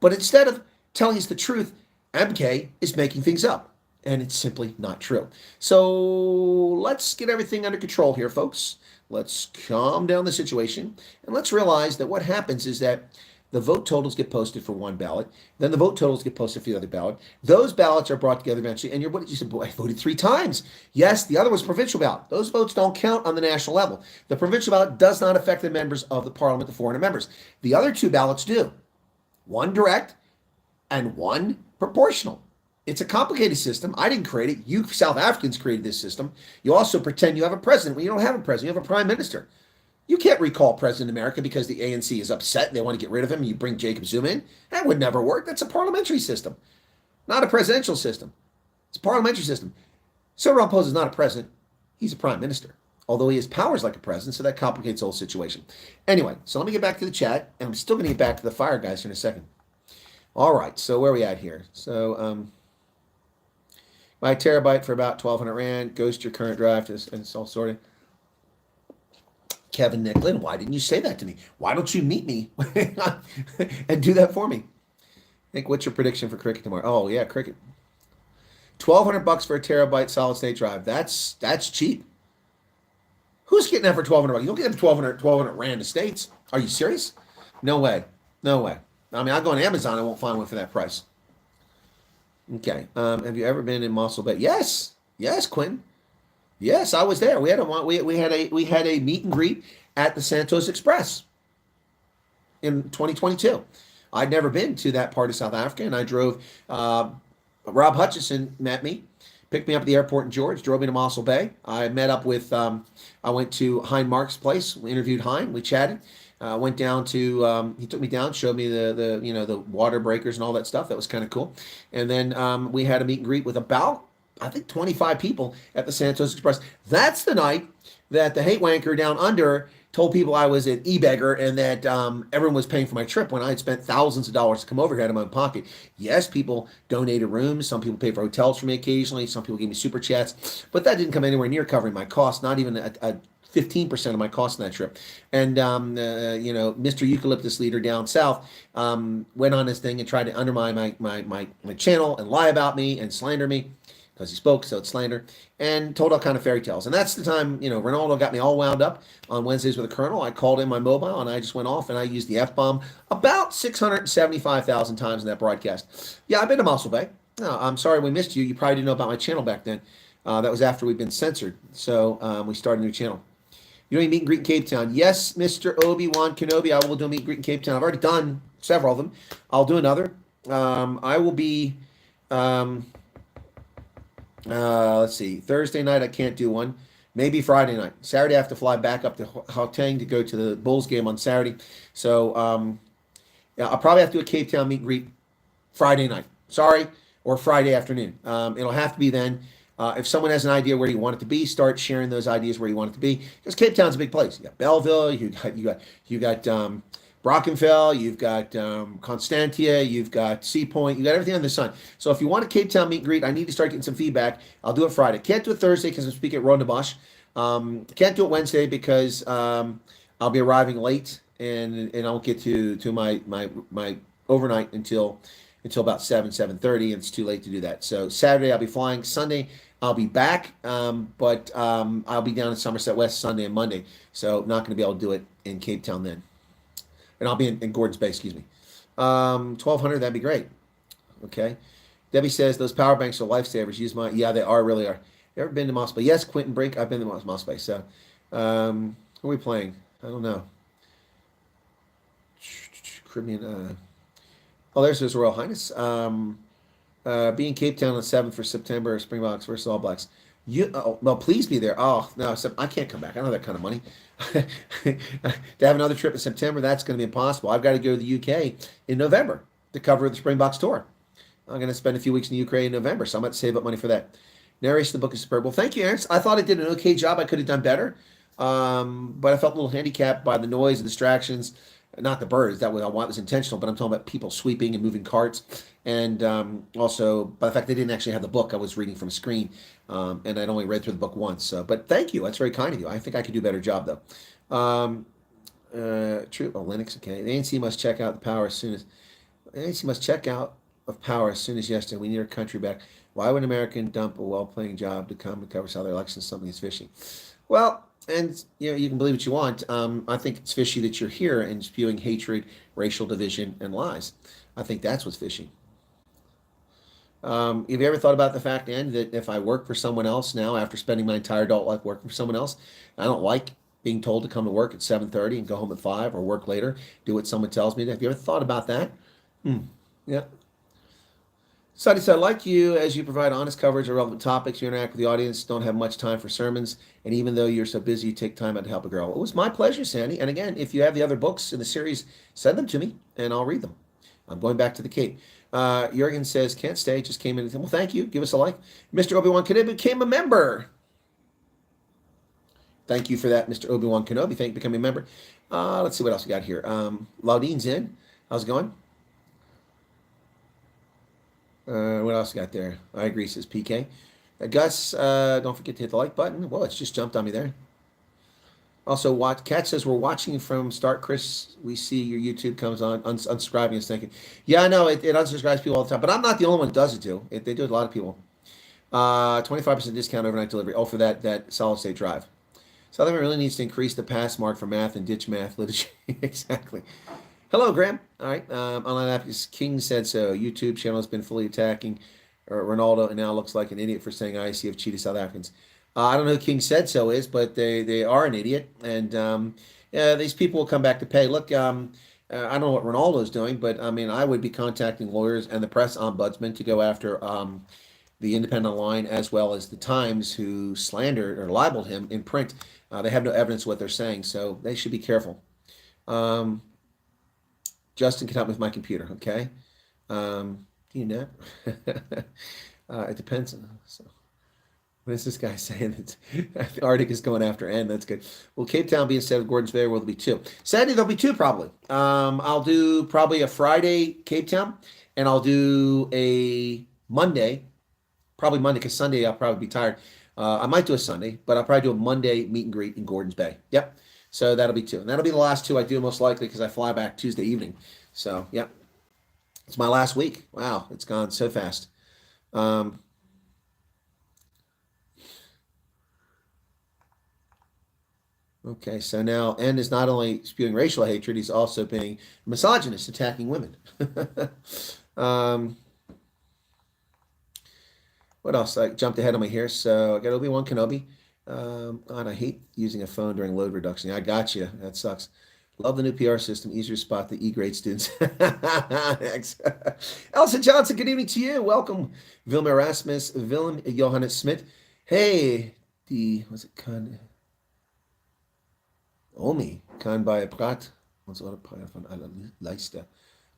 [SPEAKER 1] But instead of telling us the truth, MK is making things up, and it's simply not true. So let's get everything under control here, folks. Let's calm down the situation, and let's realize that what happens is that the vote totals get posted for one ballot. Then the vote totals get posted for the other ballot. Those ballots are brought together eventually. And you said, boy, I voted 3 times. Yes, the other was provincial ballot. Those votes don't count on the national level. The provincial ballot does not affect the members of the parliament, the 400 members. The other 2 ballots do. One direct and one proportional. It's a complicated system. I didn't create it. You South Africans created this system. You also pretend you have a president when you don't have a president. You have a prime minister. You can't recall President America because the ANC is upset and they want to get rid of him and you bring Jacob Zuma in. That would never work. That's a parliamentary system, not a presidential system. It's a parliamentary system. So Ramaphosa is not a president. He's a prime minister, although he has powers like a president, so that complicates the whole situation. Anyway, so let me get back to the chat, and I'm still going to get back to the fire guys here in a second. All right, so where are we at here? So buy a terabyte for about 1,200 Rand, goes to your current drive, and it's all sorted. Kevin Nicklin, why didn't you say that to me? Why don't you meet me and do that for me? Nick, what's your prediction for cricket tomorrow? Oh, yeah, cricket. $1,200 for a terabyte solid state drive. That's cheap. Who's getting that for $1,200? You don't get that for 1,200 rand estates. Are you serious? No way. No way. I mean, I'll go on Amazon. I won't find one for that price. Okay. Have you ever been in Mossel Bay? Yes. Yes, Quentin. Yes, I was there. We had a meet and greet at the Santos Express in 2022. I'd never been to that part of South Africa, and I drove. Rob Hutchison met me, picked me up at the airport in George, drove me to Mossel Bay. I met up with. I went to Hein Mark's place. We interviewed Hein. We chatted. Went down to. He took me down, showed me the water breakers and all that stuff. That was kind of cool. And then we had a meet and greet with about, I think, 25 people at the Santos Express. That's the night that the hate wanker down under told people I was an e-beggar and that everyone was paying for my trip when I had spent thousands of dollars to come over here out of my own pocket. Yes, people donated rooms. Some people paid for hotels for me occasionally. Some people gave me super chats. But that didn't come anywhere near covering my costs, not even a 15% of my cost on that trip. And, Mr. Eucalyptus Leader down south went on his thing and tried to undermine my channel and lie about me and slander me. Because he spoke, so it's slander, and told all kind of fairy tales. And that's the time, Ronaldo got me all wound up on Wednesdays with a Colonel. I called in my mobile, and I just went off, and I used the F-bomb about 675,000 times in that broadcast. Yeah, I've been to Mossel Bay. No, I'm sorry we missed you. You probably didn't know about my channel back then. That was after we'd been censored, so we started a new channel. You know, you meet and greet in Cape Town. Yes, Mr. Obi-Wan Kenobi, I will do a meet and greet in Cape Town. I've already done several of them. I'll do another. I will be... let's see. Thursday night, I can't do one. Maybe Friday night. Saturday, I have to fly back up to Gauteng to go to the Bulls game on Saturday. So, I'll probably have to do a Cape Town meet and greet Friday night. Sorry, or Friday afternoon. It'll have to be then. If someone has an idea where you want it to be, start sharing those ideas where you want it to be. Because Cape Town's a big place. You got Belleville. You got Brockenfell, you've got Constantia, you've got Sea Point, you got everything under the sun. So if you want a Cape Town meet and greet, I need to start getting some feedback. I'll do it Friday. Can't do it Thursday because I'm speaking at Rondebosch. Can't do it Wednesday because I'll be arriving late and I won't get to my overnight until about 7:30, and it's too late to do that. So Saturday I'll be flying. Sunday I'll be back, but I'll be down in Somerset West Sunday and Monday, so not going to be able to do it in Cape Town then. And I'll be in Gordon's Bay, excuse me. 1,200, that'd be great. Okay. Debbie says, those power banks are lifesavers. Use mine. Yeah, they really are. You ever been to Moss Bay? Yes, Quentin Brink. I've been to Moss Bay. So, who are we playing? I don't know. Caribbean. There's His Royal Highness. Be in Cape Town on 7th for September, Springboks versus All Blacks. Please be there. Oh, no, I can't come back. I don't have that kind of money. To have another trip in September, that's going to be impossible. I've got to go to the UK in November to cover the Springboks tour. I'm going to spend a few weeks in the UK in November, so I'm going to save up money for that. Narration of the book is superb. Well, thank you, Ernst. I thought I did an okay job. I could have done better, but I felt a little handicapped by the noise and distractions. Not the birds, that was intentional, but I'm talking about people sweeping and moving carts, and also by the fact they didn't actually have the book. I was reading from a screen, and I'd only read through the book once. But thank you, that's very kind of you. I think I could do a better job though. True. Linux. Okay. The ANC must check out the power as soon as. The ANC must check out of power as soon as yesterday. We need our country back. Why would an American dump a well-paying job to come and cover Southern elections? Something is fishy. Well. And you can believe what you want. I think it's fishy that you're here and spewing hatred, racial division, and lies. I think that's what's fishy. Have you ever thought about the fact, Ann, that if I work for someone else now, after spending my entire adult life working for someone else, I don't like being told to come to work at 7:30 and go home at 5 or work later, do what someone tells me to. Have you ever thought about that? Yeah. Sadi said, like you, as you provide honest coverage of relevant topics, you interact with the audience, don't have much time for sermons, and even though you're so busy, you take time out to help a girl. It was my pleasure, Sandy. And again, if you have the other books in the series, send them to me, and I'll read them. I'm going back to the Cape. Jurgen says, can't stay, just came in. Well, thank you. Give us a like. Mr. Obi-Wan Kenobi became a member. Thank you for that, Mr. Obi-Wan Kenobi. Thank you for becoming a member. Let's see what else we got here. Laudine's in. How's it going? What else got there? I agree, says PK. Gus, don't forget to hit the like button. Well, it's just jumped on me there. Also, Kat says, we're watching from start. Chris, we see your YouTube comes on. Unsubscribing is thinking. Yeah, I know. It unsubscribes people all the time. But I'm not the only one that does it, too. They do it, a lot of people. 25% discount overnight delivery. Oh, for that solid state drive. Southern really needs to increase the pass mark for math and ditch math literature. Exactly. Hello, Graham. All right. Online app is King said so. YouTube channel has been fully attacking Ronaldo and now looks like an idiot for saying ICF cheated South Africans. I don't know who King said so is, but they are an idiot. And yeah, these people will come back to pay. Look, I don't know what Ronaldo's doing, but I mean, I would be contacting lawyers and the press ombudsman to go after the Independent line as well as the Times, who slandered or libeled him in print. They have no evidence of what they're saying, so they should be careful. Justin can help me with my computer, okay? You know, it depends. So, what is this guy saying? That the Arctic is going after N. That's good. Will Cape Town be instead of Gordons Bay, or will there be two? Saturday, there'll be two probably. I'll do probably a Friday Cape Town, and I'll do a Monday, probably Monday, because Sunday I'll probably be tired. I might do a Sunday, but I'll probably do a Monday meet and greet in Gordons Bay. Yep. So that'll be two. And that'll be the last two I do most likely because I fly back Tuesday evening. So, yep. It's my last week. Wow, it's gone so fast. Okay, so now N is not only spewing racial hatred, he's also being misogynist, attacking women. What else? I jumped ahead on me here. So I got Obi-Wan Kenobi. God, I hate using a phone during load reduction. I got you. That sucks. Love the new PR system. Easier to spot the E-grade students. Thanks. Elsa Johnson, good evening to you. Welcome. Vilma Erasmus, Willem Johannes Smith. Hey, was it Kan? Omi, kan bij praat. Ons praten van alle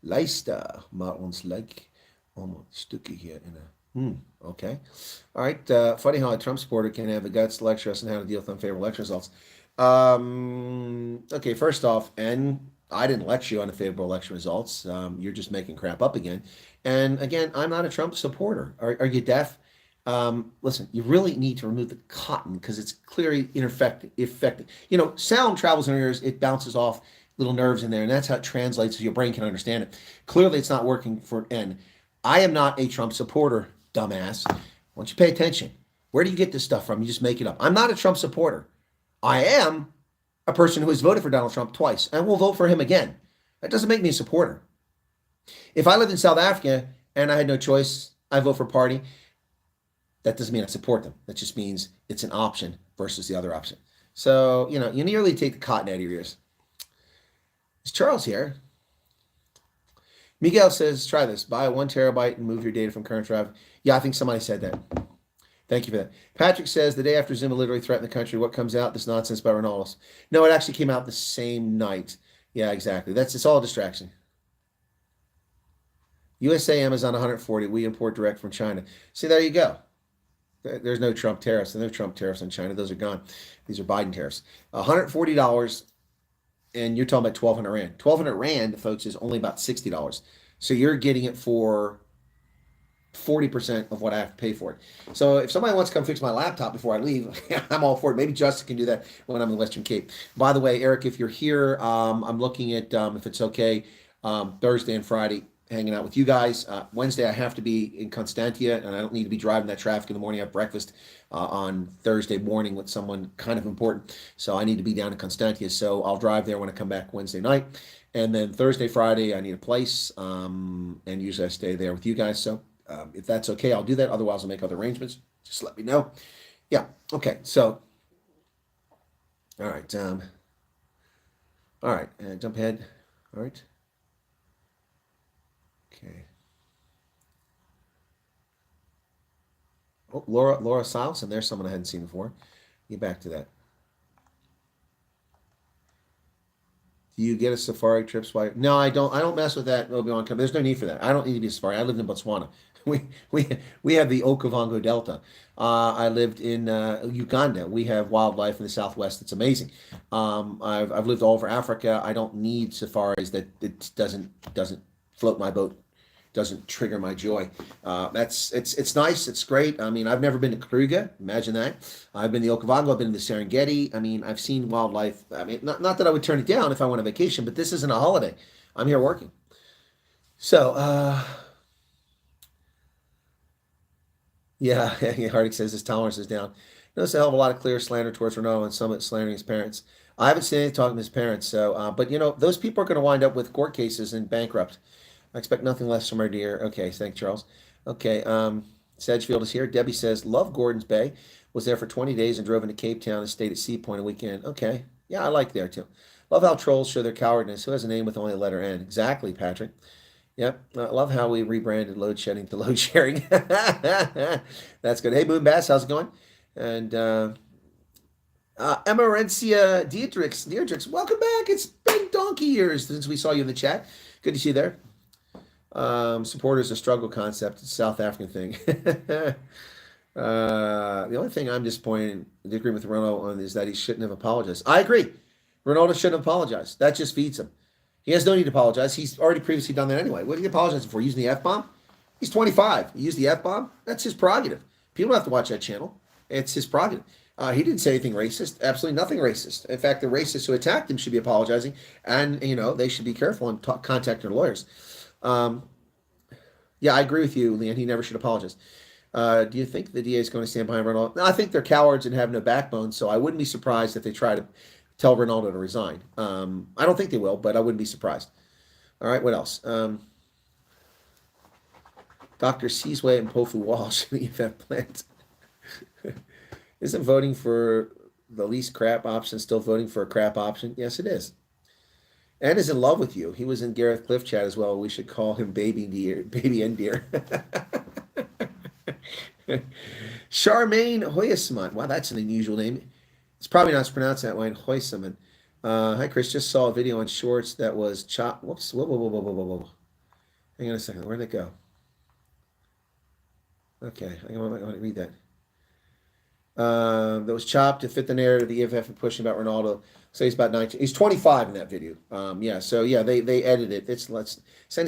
[SPEAKER 1] lijsten, maar ons lijkt om een stukje hier in een. Okay. All right. Funny how a Trump supporter can have the guts to lecture us on how to deal with unfavorable election results. Okay, first off, and I didn't lecture you on the favorable election results. You're just making crap up again. And again, I'm not a Trump supporter. Are you deaf? Listen, you really need to remove the cotton because it's clearly ineffective. You know, sound travels in your ears, it bounces off little nerves in there, and that's how it translates so your brain can understand it. Clearly, it's not working for N. I am not a Trump supporter, dumbass. Why don't you pay attention? Where do you get this stuff from? You just make it up. I'm not a Trump supporter. I am a person who has voted for Donald Trump twice and will vote for him again. That doesn't make me a supporter. If I lived in South Africa and I had no choice, I vote for a party. That doesn't mean I support them. That just means it's an option versus the other option. So, you know, you nearly take the cotton out of your ears. Is Charles here? Miguel says, try this. Buy 1 terabyte and move your data from current drive. Yeah, I think somebody said that. Thank you for that. Patrick says, the day after Zuma literally threatened the country, what comes out? This nonsense by Ronaldo. No, it actually came out the same night. Yeah, exactly. It's all a distraction. USA, Amazon, 140. We import direct from China. See, there you go. There's no Trump tariffs. There's no Trump tariffs on China. Those are gone. These are Biden tariffs. $140, and you're talking about 1,200 Rand. 1,200 Rand, folks, is only about $60. So you're getting it for 40% of what I have to pay for it. So if somebody wants to come fix my laptop before I leave, I'm all for it. Maybe Justin can do that when I'm in the Western Cape. By the way, Eric, if you're here, I'm looking at, if it's okay, Thursday and Friday, hanging out with you guys. Wednesday, I have to be in Constantia, and I don't need to be driving that traffic in the morning. I have breakfast on Thursday morning with someone kind of important. So I need to be down in Constantia. So I'll drive there when I come back Wednesday night. And then Thursday, Friday, I need a place. And usually I stay there with you guys. So if that's okay, I'll do that. Otherwise, I'll make other arrangements. Just let me know. Yeah. Okay. So, all right. All right. Jump ahead. All right. Okay. Oh, Laura Siles, and there's someone I hadn't seen before. Get back to that. Do you get a safari trip? No, I don't. I don't mess with that. There's no need for that. I don't need to be a safari. I lived in Botswana. We have the Okavango Delta. I lived in Uganda. We have wildlife in the Southwest. It's amazing. I've lived all over Africa. I don't need safaris. That it doesn't float my boat. Doesn't trigger my joy. It's nice. It's great. I mean, I've never been to Kruger. Imagine that. I've been to Okavango. I've been to the Serengeti. I mean, I've seen wildlife. I mean, not that I would turn it down if I went on vacation, but this isn't a holiday. I'm here working. So, Yeah, Hardick says his tolerance is down. Notice a hell of a lot of clear slander towards Ronaldo and some slandering his parents. I haven't seen any talking to his parents, so but those people are going to wind up with court cases and bankrupt. I expect nothing less from our dear. Okay, thanks, Charles. Okay, Sedgefield is here. Debbie says, love Gordon's Bay. Was there for 20 days and drove into Cape Town and stayed at Sea Point a weekend. Okay, yeah, I like there too. Love how trolls show their cowardness. Who has a name with only a letter N? Exactly, Patrick. Yep. I love how we rebranded load shedding to load sharing. That's good. Hey, Moon Bass, how's it going? And Emerencia Dietrichs, welcome back. It's been donkey years since we saw you in the chat. Good to see you there. Supporters of struggle concept, it's a South African thing. The only thing I'm disappointed in agreeing with Ronaldo on is that he shouldn't have apologized. I agree. Ronaldo shouldn't have apologized. That just feeds him. He has no need to apologize. He's already previously done that anyway. What are you apologizing for? Using the F-bomb? He's 25. He used the F-bomb? That's his prerogative. People don't have to watch that channel. It's his prerogative. He didn't say anything racist. Absolutely nothing racist. In fact, the racists who attacked him should be apologizing, and they should be careful and contact their lawyers. Yeah, I agree with you, Leon. He never should apologize. Do you think the DA is going to stand behind Ronaldo? No, I think they're cowards and have no backbone, so I wouldn't be surprised if they try to tell Ronaldo to resign. I don't think they will, but I wouldn't be surprised. All right, what else? Dr. Seasway and Pofu Walsh in the EFF plant. Isn't voting for the least crap option still voting for a crap option? Yes, it is. And is in love with you. He was in Gareth Cliff chat as well. We should call him Baby Deer, Baby and Deer. Charmaine Hoyasman. Wow, that's an unusual name. It's probably not pronounced that way. Hoyasman. Hi, Chris. Just saw a video on Shorts that was chopped. Whoops. Whoa, whoa, whoa, whoa, whoa, whoa, whoa. Hang on a second. Where'd it go? Okay, I want to read that. That was chopped to fit the narrative the EFF pushing about Ronaldo. So he's about 19. He's 25 in that video. They edited it. It's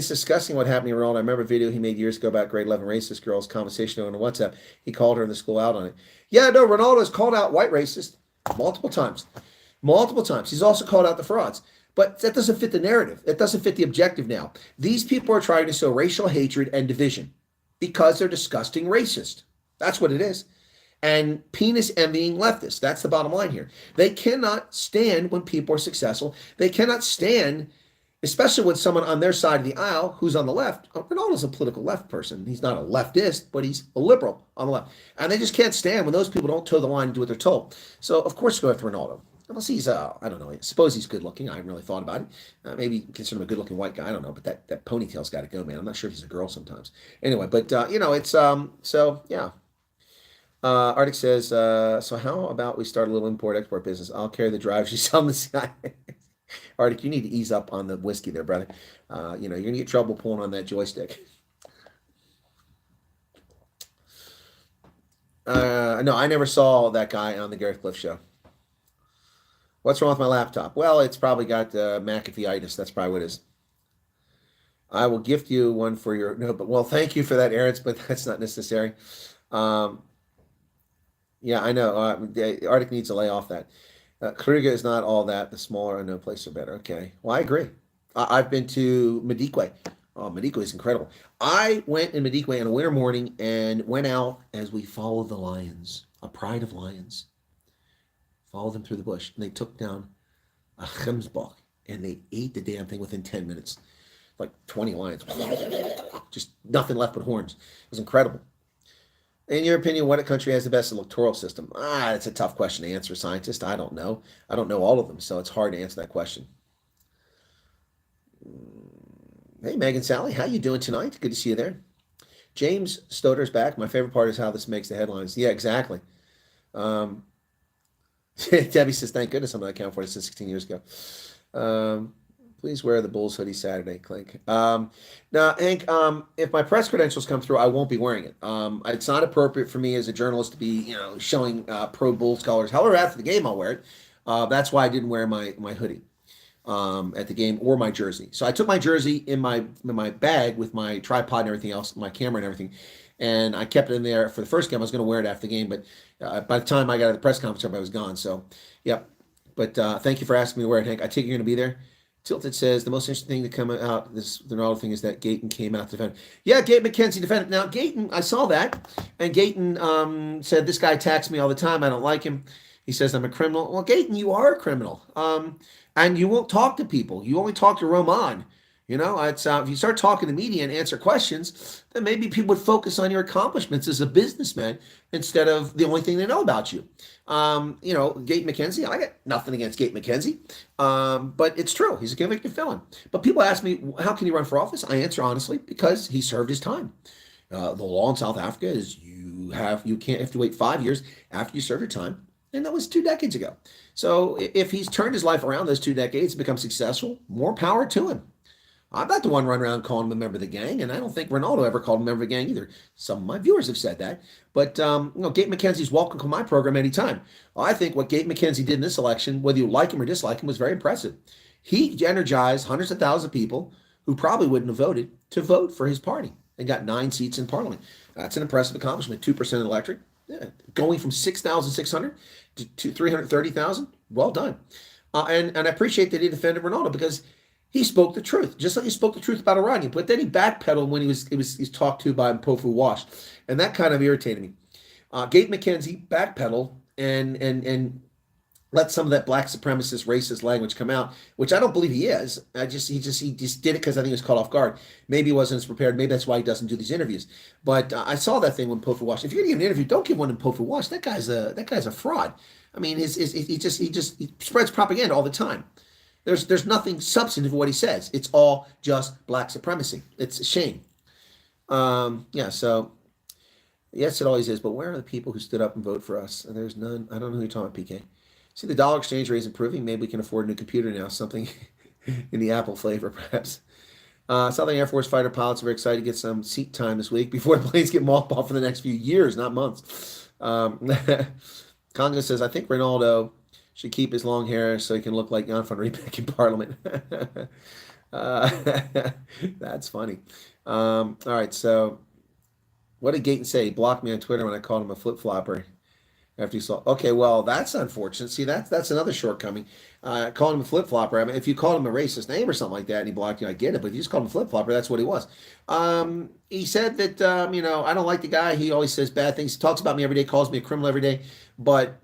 [SPEAKER 1] discussing what happened to Ronaldo. I remember a video he made years ago about grade 11 racist girls, conversation on WhatsApp. He called her in the school out on it. Yeah, no, Ronaldo has called out white racist multiple times. Multiple times. He's also called out the frauds. But that doesn't fit the narrative. It doesn't fit the objective now. These people are trying to sow racial hatred and division because they're disgusting racist. That's what it is. And penis envying leftists. That's the bottom line here. They cannot stand when people are successful. They cannot stand, especially with someone on their side of the aisle who's on the left. Ronaldo's a political left person. He's not a leftist, but he's a liberal on the left. And they just can't stand when those people don't toe the line and do what they're told. So, of course, go after Ronaldo. Unless he's, I don't know, I suppose he's good looking. I haven't really thought about it. Maybe consider him a good looking white guy. I don't know, but that ponytail's got to go, man. I'm not sure if he's a girl sometimes. Anyway, but, so, yeah. Arctic says, so how about we start a little import-export business? I'll carry the drives you sell in the sky. Arctic, you need to ease up on the whiskey there, brother. You're going to get trouble pulling on that joystick. No, I never saw that guy on the Gareth Cliff show. What's wrong with my laptop? Well, it's probably got McAfee-itis. That's probably what it is. I will gift you one for your... No, but well, thank you for that, Aaron, but that's not necessary. Yeah, I know. Arctic needs to lay off that. Kruger is not all that. The smaller and no place are better. Okay. Well, I agree. I've been to Madikwe. Oh, Madikwe is incredible. I went in Madikwe on a winter morning and went out as we followed the lions, a pride of lions. Followed them through the bush. And they took down a chemsbach and they ate the damn thing within 10 minutes. Like 20 lions. Just nothing left but horns. It was incredible. In your opinion, what country has the best electoral system? It's a tough question to answer, scientist. I don't know. I don't know all of them, so it's hard to answer that question. Hey, Megan Sally, how you doing tonight? Good to see you there. James Stoder's back. My favorite part is how this makes the headlines. Yeah, exactly. Debbie says, thank goodness I'm not accounting for it since 16 years ago. Please wear the Bulls hoodie Saturday, Clink. Now, Hank, if my press credentials come through, I won't be wearing it. It's not appropriate for me as a journalist to be, showing pro Bulls colors. However, after the game, I'll wear it. That's why I didn't wear my hoodie at the game or my jersey. So I took my jersey in my bag with my tripod and everything else, my camera and everything, and I kept it in there for the first game. I was going to wear it after the game, but by the time I got to the press conference, everybody was gone. So, yeah. But thank you for asking me to wear it, Hank. I take it you're going to be there. Tilted says the most interesting thing to come out this Ronaldo thing is that Gayton came out to defend. Yeah, Gayton McKenzie defended. Now Gayton, I saw that, and Gayton said this guy attacks me all the time. I don't like him. He says I'm a criminal. Well, Gayton, you are a criminal, and you won't talk to people. You only talk to Roman. You know, it's if you start talking to media and answer questions, then maybe people would focus on your accomplishments as a businessman instead of the only thing they know about you. You know, Gate McKenzie, I got nothing against Gate McKenzie, but it's true. He's a convicted felon. But people ask me, how can he run for office? I answer honestly, because he served his time. The law in South Africa is you can't have to wait 5 years after you serve your time. And that was 2 decades ago. So if he's turned his life around those 2 decades, become successful, more power to him. I'm not the one running around calling him a member of the gang, and I don't think Ronaldo ever called him a member of the gang either. Some of my viewers have said that. But, you know, Gate McKenzie's welcome to my program anytime. I think what Gate McKenzie did in this election, whether you like him or dislike him, was very impressive. He energized hundreds of thousands of people who probably wouldn't have voted to vote for his party and got 9 seats in parliament. That's an impressive accomplishment, 2% of the electorate. Yeah. Going from 6,600 to 330,000, well done. And I appreciate that he defended Ronaldo because he spoke the truth, just like he spoke the truth about Iranian. But then he backpedaled when he was talked to by Mpofu Wash, and that kind of irritated me. Gate McKenzie backpedaled and let some of that black supremacist, racist language come out, which I don't believe he is. He just did it because I think he was caught off guard. Maybe he wasn't as prepared. Maybe that's why he doesn't do these interviews. But I saw that thing with Mpofu Wash. If you're gonna give an interview, don't give one to Mpofu Wash. That guy's a fraud. I mean, he spreads propaganda all the time. There's nothing substantive in what he says. It's all just black supremacy. It's a shame. Yeah, so yes, it always is. But where are the people who stood up and voted for us? There's none. I don't know who you're talking about, PK. See, the dollar exchange rate is improving. Maybe we can afford a new computer now. Something in the Apple flavor, perhaps. Southern Air Force fighter pilots are very excited to get some seat time this week before the planes get mothballed for the next few years, not months. Congo says, I think Ronaldo should keep his long hair so he can look like Jan van Riebeck in Parliament. That's funny. All right, so what did Gayton say? He blocked me on Twitter when I called him a flip-flopper after he saw. Okay, well, that's unfortunate. See, that's another shortcoming. Calling him a flip-flopper. I mean, if you called him a racist name or something like that and he blocked you, I get it. But if you just called him a flip-flopper, that's what he was. He said that, you know, I don't like the guy. He always says bad things. He talks about me every day, calls me a criminal every day. But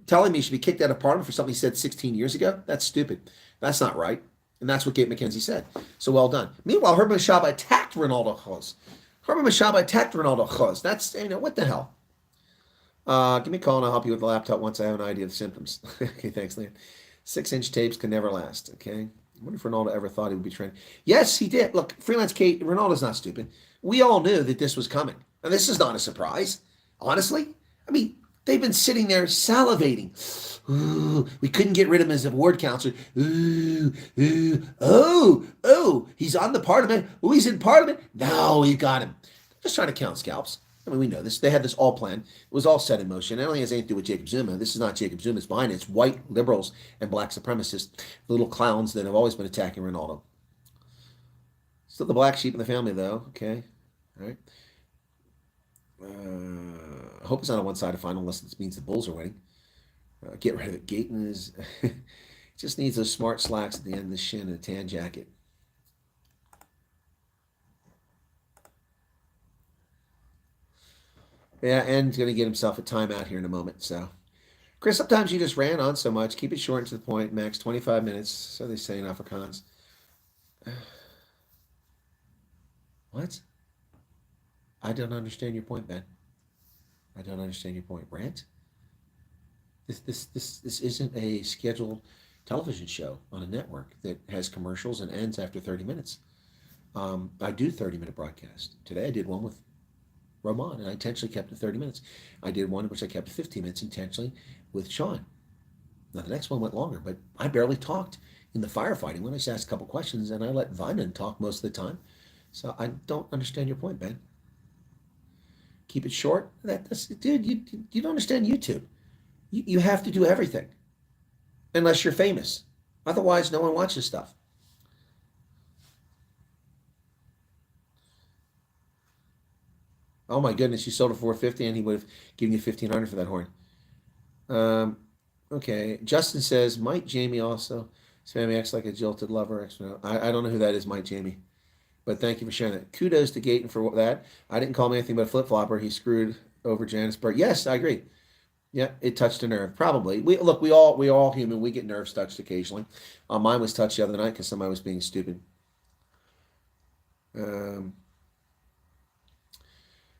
[SPEAKER 1] telling me he should be kicked out of Parliament for something he said 16 years ago, that's stupid. That's not right. And that's what Gate McKenzie said. So well done. Meanwhile, Herman Mashaba attacked Ronaldo Gouws. Herman Mashaba attacked Ronaldo Gouws. That's, you know, what the hell? Give me a call and I'll help you with the laptop once I have an idea of the symptoms. Okay, thanks, Liam. 6-inch tapes can never last, okay? I wonder if Ronaldo ever thought he would be trained. Yes, he did. Look, Freelance Kate, Ronaldo's not stupid. We all knew that this was coming. And this is not a surprise, honestly. I mean, they've been sitting there salivating. Ooh, we couldn't get rid of him as a ward counselor. Ooh, he's on the parliament. Oh, he's in parliament. No, you got him. Just trying to count scalps. I mean, we know this. They had this all planned. It was all set in motion. It only has anything to do with Jacob Zuma. This is not Jacob Zuma's behind it. It's white liberals and black supremacists, little clowns that have always been attacking Ronaldo. Still the black sheep in the family, though. Okay. All right. I hope it's not a one-sided final unless it means the Bulls are winning. Get rid of it. Gayton is just needs those smart slacks at the end of the shin and a tan jacket. Yeah, and he's going to get himself a timeout here in a moment. So, Chris, sometimes you just ran on so much. Keep it short and to the point. Max 25 minutes. So they say in Afrikaans. What? I don't understand your point, Ben. I don't understand your point. Rant? This isn't a scheduled television show on a network that has commercials and ends after 30 minutes. I do 30-minute broadcast. Today I did one with Roman, and I intentionally kept it 30 minutes. I did one in which I kept 15 minutes intentionally with Sean. Now, the next one went longer, but I barely talked in the firefighting one. I just asked a couple questions, and I let Vinan talk most of the time. So I don't understand your point, Ben. Keep it short? Dude, you don't understand YouTube. You have to do everything, unless you're famous. Otherwise, no one watches stuff. Oh my goodness, you sold it for $450 and he would have given you $1,500 for that horn. Okay, Justin says, might Jamie also Sammy acts like a jilted lover. I don't know who that is, Mike Jamie. But thank you for sharing that. Kudos to Gayton for that. I didn't call him anything but a flip-flopper. He screwed over Janice Burke. Yes, I agree. Yeah, it touched a nerve. Probably. We all human. We get nerves touched occasionally. Mine was touched the other night because somebody was being stupid. Um,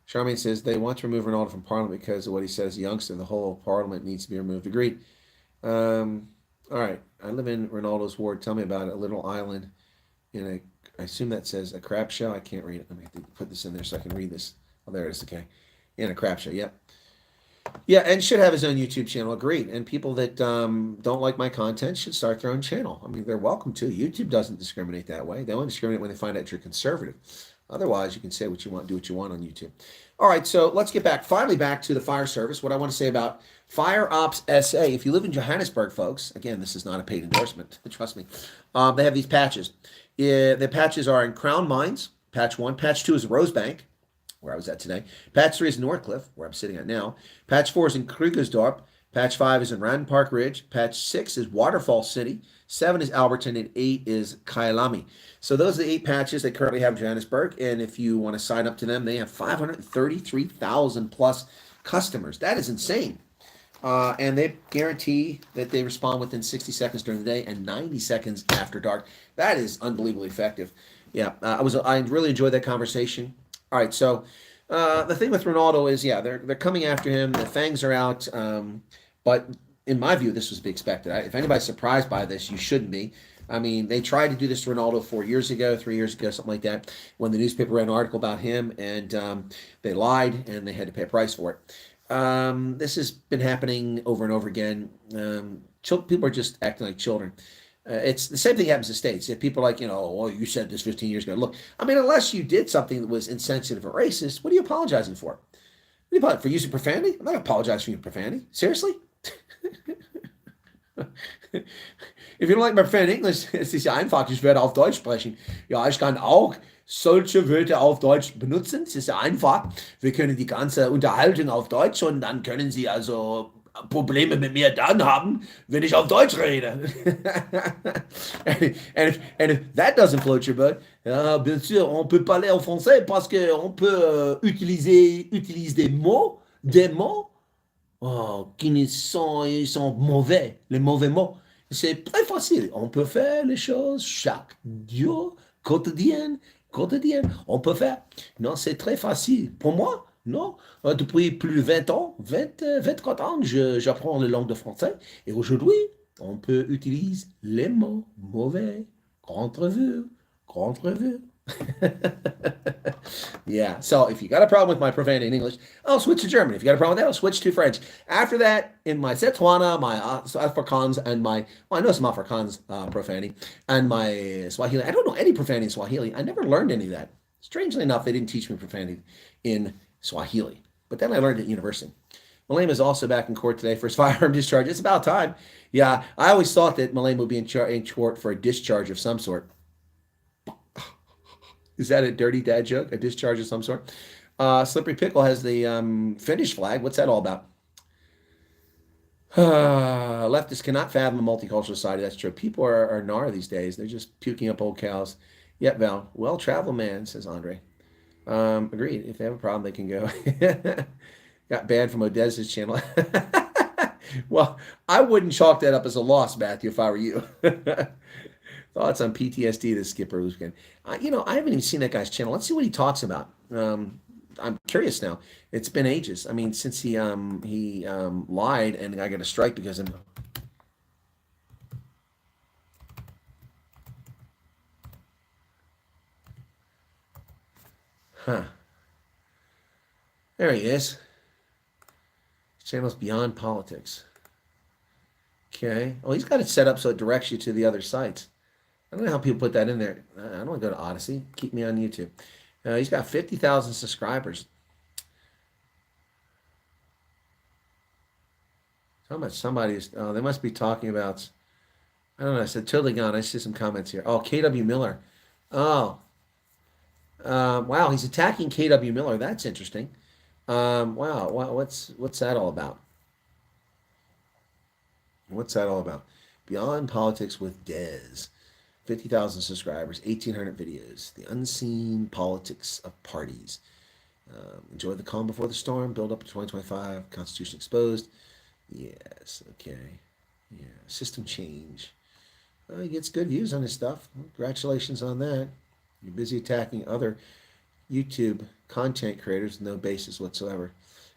[SPEAKER 1] Charmaine says they want to remove Ronaldo from Parliament because of what he says. A youngster, the whole Parliament needs to be removed. Agreed. All right. I live in Ronaldo's ward. Tell me about it. A little island in a. I assume that says a crap show. I can't read it. Let me put this in there so I can read this. Oh, there it is. Okay. In a crap show. Yep. Yeah, and should have his own YouTube channel. Agreed. And people that don't like my content should start their own channel. I mean, they're welcome to. YouTube doesn't discriminate that way. They only discriminate when they find out you're conservative. Otherwise, you can say what you want, do what you want on YouTube. All right, so let's get finally back to the fire service. What I want to say about Fire Ops SA. If you live in Johannesburg, folks, again, this is not a paid endorsement. Trust me. They have these patches. The patches are in Crown Mines, patch 1. Patch 2 is Rosebank, where I was at today. Patch 3 is Northcliffe, where I'm sitting at now. Patch 4 is in Krugersdorp. Patch 5 is in Rand Park Ridge. Patch 6 is Waterfall City. 7 is Alberton, and 8 is Kyalami. So those are the 8 patches they currently have in Johannesburg. And if you want to sign up to them, they have 533,000 plus customers. That is insane. And they guarantee that they respond within 60 seconds during the day and 90 seconds after dark. That is unbelievably effective. Yeah, I really enjoyed that conversation. All right, so the thing with Ronaldo is, yeah, they're coming after him. The fangs are out, but in my view, this was to be expected. If anybody's surprised by this, you shouldn't be. I mean, they tried to do this to Ronaldo 4 years ago, 3 years ago, something like that, when the newspaper ran an article about him, and they lied, and they had to pay a price for it. This has been happening over and over again. People are just acting like children. It's the same thing happens in the States. If people are like, well, you said this 15 years ago. Look, I mean, unless you did something that was insensitive or racist, what are you apologizing for? What are you apologizing for using profanity? I'm not going to apologize for using profanity. Seriously? If you don't like my profanity English, es ist ja einfach, ich werde auf Deutsch sprechen. Ja, ich kann auch solche Wörter auf Deutsch benutzen. Es ist ja einfach. Wir können die ganze Unterhaltung auf Deutsch und dann können Sie also Probleme mit mir dann haben, wenn ich auf Deutsch rede. and if that doesn't float your boat, bien sûr, on peut parler en français parce qu'on peut utiliser des mots qui sont mauvais, les mauvais mots. C'est très facile. On peut faire les choses chaque jour, quotidienne. On peut faire. Non, c'est très facile. Pour moi, non. Depuis plus de 20 ans, 24 ans, j'apprends la langue de français. Et aujourd'hui, on peut utiliser les mots mauvais. Grande revue. Yeah, so if you got a problem with my profanity in English, I'll switch to German. If you got a problem with that, I'll switch to French. After that, in my Setswana, my Afrikaans, and I know some Afrikaans profanity, and my Swahili. I don't know any profanity in Swahili. I never learned any of that. Strangely enough, they didn't teach me profanity in Swahili, but then I learned it at university. Malema is also back in court today for his firearm discharge. It's about time. Yeah, I always thought that Malema would be in court for a discharge of some sort. Is that a dirty dad joke? A discharge of some sort? Slippery Pickle has the Finnish flag. What's that all about? Leftists cannot fathom a multicultural society. That's true. People are gnar these days. They're just puking up old cows. Yep, Val. Well-traveled man, says Andre. Agreed. If they have a problem, they can go. Got banned from Odessa's channel. Well, I wouldn't chalk that up as a loss, Matthew, if I were you. Thoughts on PTSD this Skipper weekend. I haven't even seen that guy's channel. Let's see what he talks about. I'm curious now. It's been ages. I mean, since he lied and I got a strike because of him. Huh. There he is. His channel's Beyond Politics. Okay. Oh, he's got it set up so it directs you to the other sites. I don't know how people put that in there. I don't want to go to Odyssey. Keep me on YouTube. He's got 50,000 subscribers. How much somebody's... Oh, they must be talking about... I don't know. I said totally gone. I see some comments here. Oh, KW Miller. Oh. Wow, he's attacking KW Miller. That's interesting. Wow. What's that all about? What's that all about? Beyond Politics with Dez. 50,000 subscribers, 1,800 videos. The unseen politics of parties. Enjoy the calm before the storm. Build up to 2025. Constitution exposed. Yes, okay. Yeah, system change. He gets good views on his stuff. Congratulations on that. You're busy attacking other YouTube content creators with no basis whatsoever.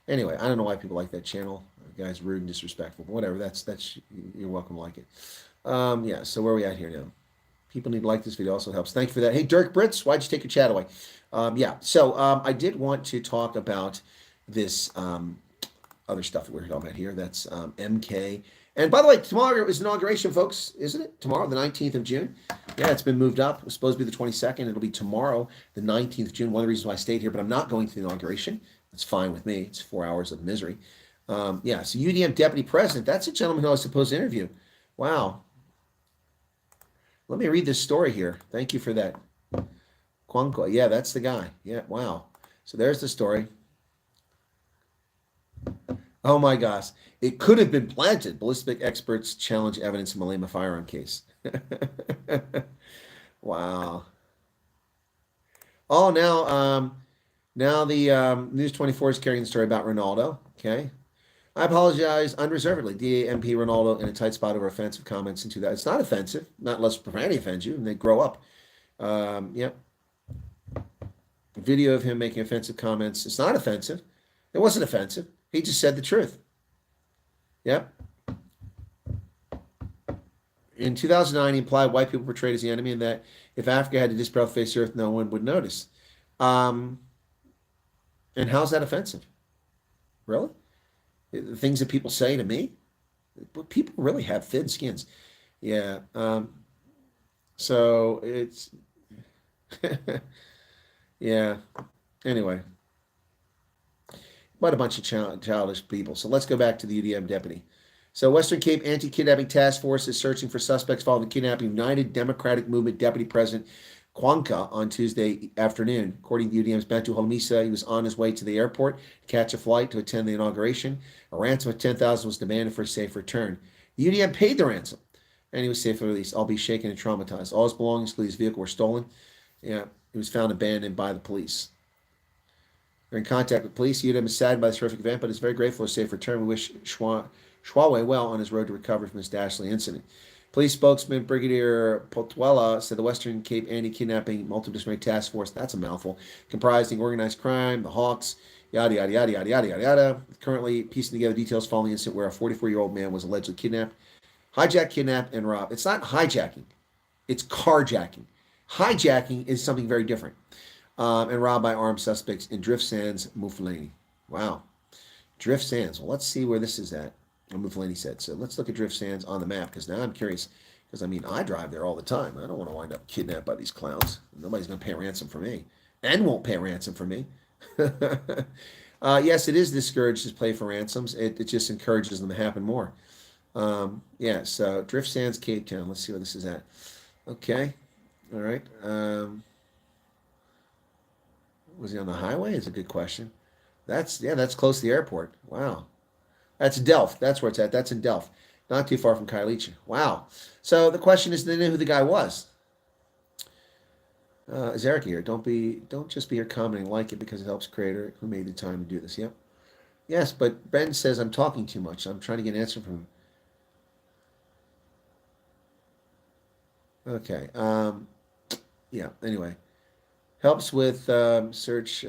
[SPEAKER 1] Anyway, I don't know why people like that channel. The guy's rude and disrespectful. But whatever. That's you're welcome to like it. Yeah. So where are we at here now? People need to like this video. Also helps. Thank you for that. Hey, Dirk Brits, why'd you take your chat away? Yeah. So I did want to talk about this other stuff that we're talking about here. That's MK. And by the way, tomorrow is inauguration, folks, isn't it? Tomorrow, the 19th of June. Yeah, it's been moved up. It was supposed to be the 22nd. It'll be tomorrow, the 19th of June. One of the reasons why I stayed here, but I'm not going to the inauguration. It's fine with me. It's 4 hours of misery. Yeah, so UDM deputy president, that's a gentleman who I was supposed to interview. Wow. Let me read this story here. Thank you for that. Kwanko. Yeah, that's the guy. Yeah, wow. So there's the story. Oh my gosh. It could have been planted. Ballistic experts challenge evidence in Malema firearm case. Wow. Oh, now the News 24 is carrying the story about Ronaldo. Okay. I apologize unreservedly. DAMP Ronaldo in a tight spot over offensive comments into that. It's not offensive, not unless profanity offends you and they grow up. Yep. Video of him making offensive comments. It's not offensive. It wasn't offensive. He just said the truth. Yep. In 2009, he implied white people portrayed as the enemy and that if Africa had to disappear off the face of the earth, no one would notice. And how's that offensive? Really? The things that people say to me? But people really have thin skins. Yeah. So it's... yeah. Anyway. What a bunch of childish people. So let's go back to the UDM deputy. So Western Cape Anti-Kidnapping Task Force is searching for suspects following the kidnapping of United Democratic Movement Deputy President Kwanka on Tuesday afternoon. According to UDM's Banter Holomisa, he was on his way to the airport to catch a flight to attend the inauguration. A ransom of $10,000 was demanded for a safe return. The UDM paid the ransom, and he was safely released, albeit shaken and traumatized. All his belongings, including his vehicle, were stolen. Yeah, he was found abandoned by the police. They're in contact with police. UDM is saddened by this horrific event, but is very grateful for his safe return. We wish Schwawe well on his road to recovery from this dastardly incident. Police spokesman Brigadier Potwella said the Western Cape Anti-Kidnapping Multidisciplinary Task Force, that's a mouthful, comprising organized crime, the Hawks, yada, yada, yada, yada, yada, yada, yada, currently piecing together details following the incident where a 44-year-old man was allegedly kidnapped, hijacked, kidnapped, and robbed. It's not hijacking. It's carjacking. Hijacking is something very different. And robbed by armed suspects in Drift Sands, Mufuleni. Wow. Drift Sands. Well, let's see where this is at. Mufuleni said. So let's look at Drift Sands on the map because now I'm curious. Because, I mean, I drive there all the time. I don't want to wind up kidnapped by these clowns. Nobody's going to pay a ransom for me. And won't pay a ransom for me. Yes, it is discouraged to play for ransoms. It just encourages them to happen more. Yeah, so Drift Sands, Cape Town. Let's see where this is at. Okay. All right. Was he on the highway? Is a good question. That's close to the airport. Wow. That's Delft. That's where it's at. That's in Delft. Not too far from Khayelitsha. Wow. So the question is, do they know who the guy was? Is Eric here? Don't just be here commenting, like it because it helps creator who made the time to do this. Yep. Yes, but Ben says I'm talking too much. I'm trying to get an answer from him. Okay. Yeah. Anyway. Helps with search.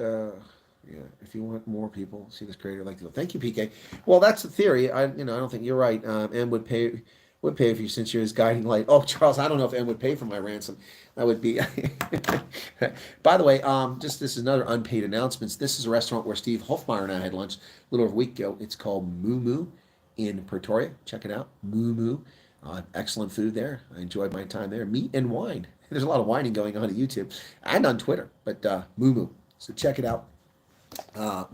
[SPEAKER 1] Yeah, if you want more people see this creator, like to go. Thank you, PK. Well, that's the theory. I don't think you're right. M would pay for you since you're his guiding light. Oh, Charles, I don't know if M would pay for my ransom. That would be. By the way, this is another unpaid announcements. This is a restaurant where Steve Hofmeyer and I had lunch a little over a week ago. It's called Moo Moo in Pretoria. Check it out, Moo Moo. Excellent food there. I enjoyed my time there. Meat and wine. There's a lot of whining going on YouTube and on Twitter, but Moo Moo. So check it out.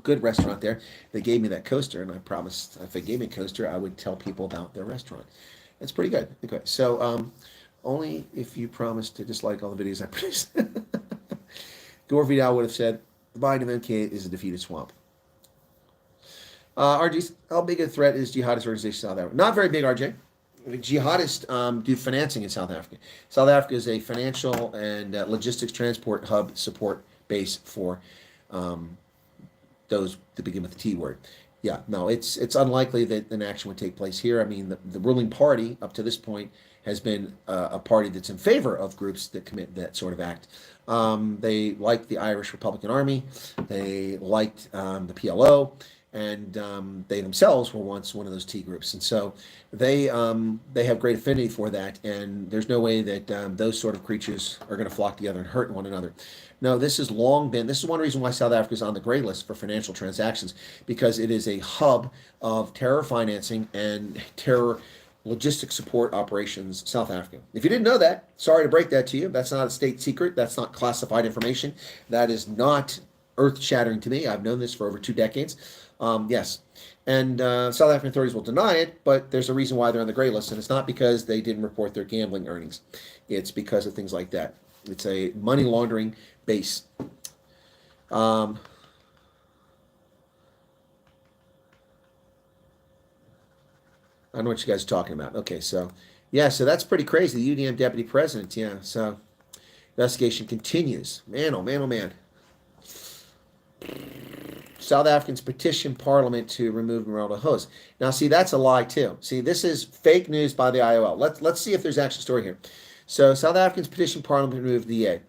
[SPEAKER 1] Good restaurant there. They gave me that coaster, and I promised if they gave me a coaster, I would tell people about their restaurant. It's pretty good. Okay, so only if you promise to dislike all the videos I produce. Gore Vidal would have said, the buying of MK is a defeated swamp. RG, how big a threat is jihadist organization South Africa? Not very big, RJ. jihadists do financing in South Africa. South Africa is a financial and logistics transport hub support base for um, those that begin with the T word. Yeah, no, it's unlikely that an action would take place here. I mean, the ruling party up to this point has been a party that's in favor of groups that commit that sort of act. They liked the Irish Republican Army, they liked the PLO, and they themselves were once one of those T groups, and so they have great affinity for that. And there's no way that those sort of creatures are going to flock together and hurt one another. No, this has long been, this is one reason why South Africa is on the gray list for financial transactions, because it is a hub of terror financing and terror logistic support operations, South Africa. If you didn't know that, sorry to break that to you. That's not a state secret. That's not classified information. That is not earth-shattering to me. I've known this for over 2 decades. Yes. And South African authorities will deny it, but there's a reason why they're on the gray list, and it's not because they didn't report their gambling earnings. It's because of things like that. It's a money laundering base. I don't know what you guys are talking about. Okay, so, yeah, so that's pretty crazy. The UDM deputy president, yeah, so investigation continues. Man, oh man, oh man. South Africans petition parliament to remove Ronaldo Gouws. Now, see, that's a lie, too. See, this is fake news by the IOL. Let's see if there's actually a story here. So, South Africans petition parliament to remove the DA.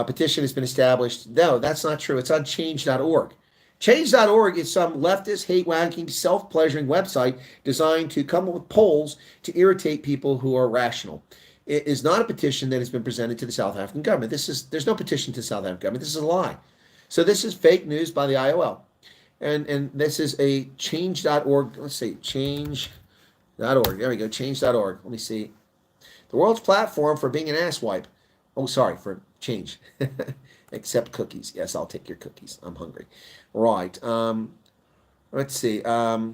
[SPEAKER 1] Petition has been established. No, that's not true. It's on change.org. Change.org is some leftist, hate-whacking, self-pleasuring website designed to come up with polls to irritate people who are rational. It is not a petition that has been presented to the South African government. There's no petition to the South African government. This is a lie. So this is fake news by the IOL. And this is a change.org. Let's see, change.org. There we go, change.org. Let me see. The world's platform for being an asswipe. Oh, sorry, for change. Accept cookies. Yes, I'll take your cookies. I'm hungry. Right. Let's see. How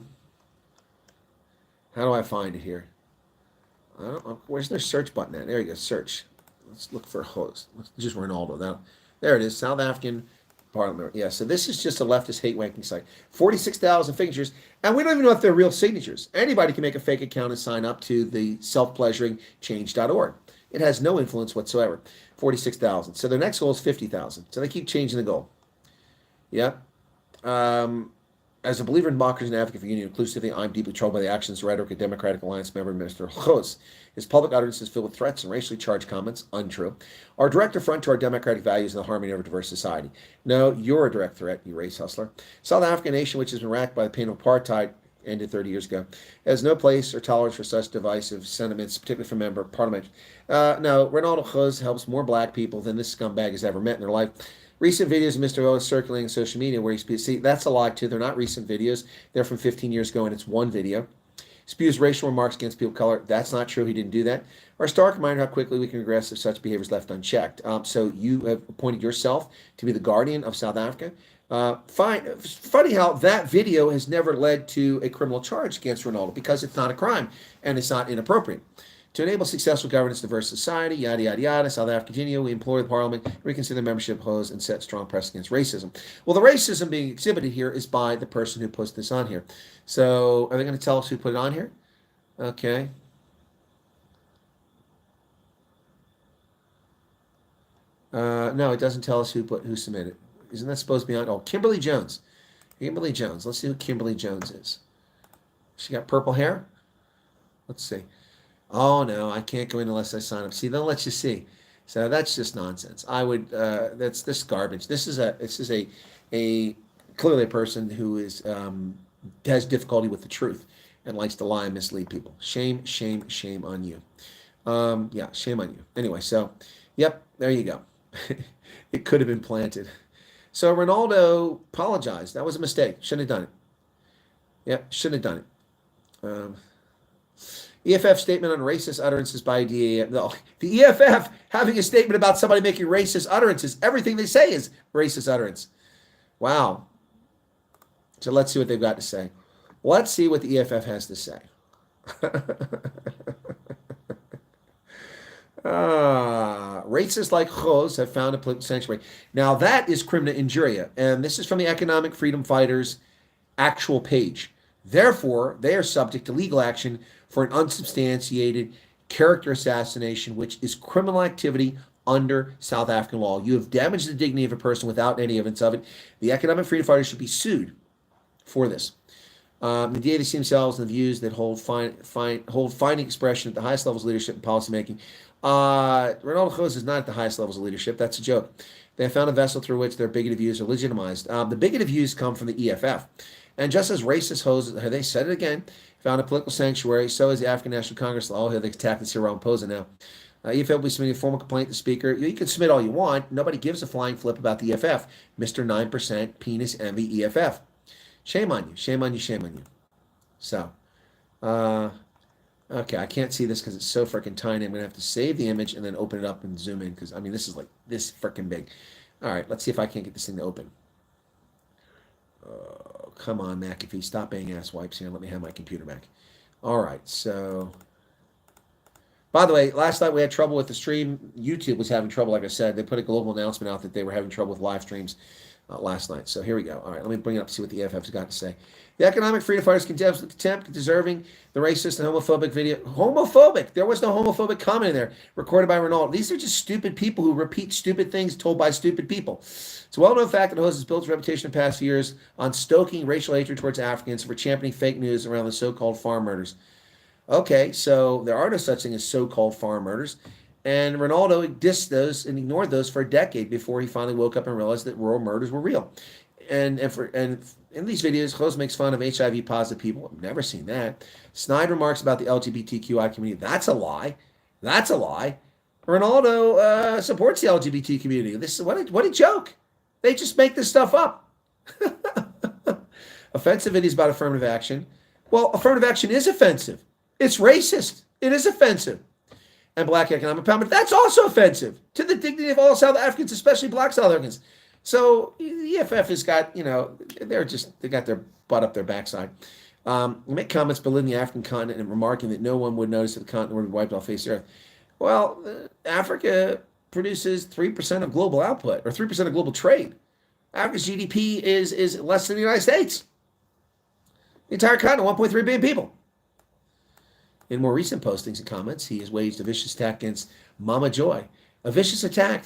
[SPEAKER 1] do I find it here? I don't know. Where's their search button at? There you go, search. Let's look for host. Let's just Ronaldo. There it is, South African Parliament. Yeah, so this is just a leftist hate-wanking site. 46,000 signatures, and we don't even know if they're real signatures. Anybody can make a fake account and sign up to the self-pleasuring change.org. It has no influence whatsoever. 46,000. So their next goal is 50,000. So they keep changing the goal. Yep. As a believer in democracy and advocate for union inclusivity, I'm deeply troubled by the actions and rhetoric of Democratic Alliance member Mr. Gouws. His public utterances filled with threats and racially charged comments, untrue, are a direct affront to our democratic values and the harmony of a diverse society. No, you're a direct threat, you race hustler. South African nation, which has been racked by the pain of apartheid, ended 30 years ago, has no place or tolerance for such divisive sentiments, particularly from member of parliament. No, Renaldo Gouws helps more black people than this scumbag has ever met in their life. Recent videos of Mr. Gouws circulating on social media where he speaks. See, that's a lie, too. They're not recent videos. They're from 15 years ago, and it's one video. Spews racial remarks against people of color. That's not true. He didn't do that. Our stark reminder how quickly we can regress if such behavior is left unchecked. So you have appointed yourself to be the guardian of South Africa. Fine. It's funny how that video has never led to a criminal charge against Ronaldo because it's not a crime and it's not inappropriate. To enable successful governance, diverse society, yada, yada, yada, South Africa, continue, we implore the Parliament to reconsider membership of Gouws and set strong press against racism. Well, the racism being exhibited here is by the person who puts this on here. So, are they going to tell us who put it on here? Okay. No, it doesn't tell us who submitted. Isn't that supposed to be on? Oh, Kimberly Jones. Kimberly Jones. Let's see who Kimberly Jones is. She got purple hair? Let's see. Oh no, I can't go in unless I sign up. See, they'll let you see. So that's just nonsense. I would. That's this garbage. This is a clearly a person who is has difficulty with the truth and likes to lie and mislead people. Shame, shame, shame on you. Yeah, shame on you. Anyway, so yep, there you go. It could have been planted. So Ronaldo apologized. That was a mistake. Shouldn't have done it. Yep, shouldn't have done it. EFF statement on racist utterances by DA. No, the EFF having a statement about somebody making racist utterances. Everything they say is racist utterance. Wow. So let's see what they've got to say. Let's see what the EFF has to say. Racists like Gouws have found a political sanctuary. Now that is crimina injuria, and this is from the Economic Freedom Fighters' actual page. Therefore, they are subject to legal action for an unsubstantiated character assassination, which is criminal activity under South African law. You have damaged the dignity of a person without any evidence of it. The economic freedom fighters should be sued for this. The DA, they see themselves and the views that hold finding expression at the highest levels of leadership and policymaking. Renaldo Gouws is not at the highest levels of leadership. That's a joke. They have found a vessel through which their bigoted views are legitimized. The bigoted views come from the EFF. And just as racist hoes, they said it again, found a political sanctuary, so is the African National Congress. Oh, they attack this here Ramaphosa now. EFF will be submitting a formal complaint to the Speaker. You can submit all you want. Nobody gives a flying flip about the EFF. Mr. 9% penis envy EFF. Shame on you. Shame on you. Shame on you. So, okay, I can't see this because it's so freaking tiny. I'm going to have to save the image and then open it up and zoom in because, I mean, this is like this freaking big. All right, let's see if I can't get this thing to open. Come on, McAfee. Stop being ass wipes here and let me have my computer back. All right, so... By the way, last night we had trouble with the stream. YouTube was having trouble, like I said. They put a global announcement out that they were having trouble with live streams last night. So here we go. All right, let me bring it up and see what the EFF's got to say. The economic freedom fighters condemns with contempt, deserving the racist and homophobic video. Homophobic! There was no homophobic comment in there, recorded by Ronaldo. These are just stupid people who repeat stupid things told by stupid people. It's a well-known fact that the host has built his reputation in the past years on stoking racial hatred towards Africans for championing fake news around the so-called farm murders. Okay, so there are no such thing as so-called farm murders. And Ronaldo dissed those and ignored those for a decade before he finally woke up and realized that rural murders were real. And in these videos, Gouws makes fun of HIV-positive people. I've never seen that. Snide remarks about the LGBTQI community. That's a lie. That's a lie. Ronaldo supports the LGBT community. This is what a joke. They just make this stuff up. Offensive videos about affirmative action. Well, affirmative action is offensive. It's racist. It is offensive. And black economic empowerment, that's also offensive to the dignity of all South Africans, especially black South Africans. So the EFF has got, they got their butt up their backside. Make comments belittling the African continent and remarking that no one would notice that the continent would be wiped off the face of the earth. Well, Africa produces 3% of global output, or 3% of global trade. Africa's GDP is less than the United States. The entire continent, 1.3 billion people. In more recent postings and comments, he has waged a vicious attack against Mama Joy. A vicious attack.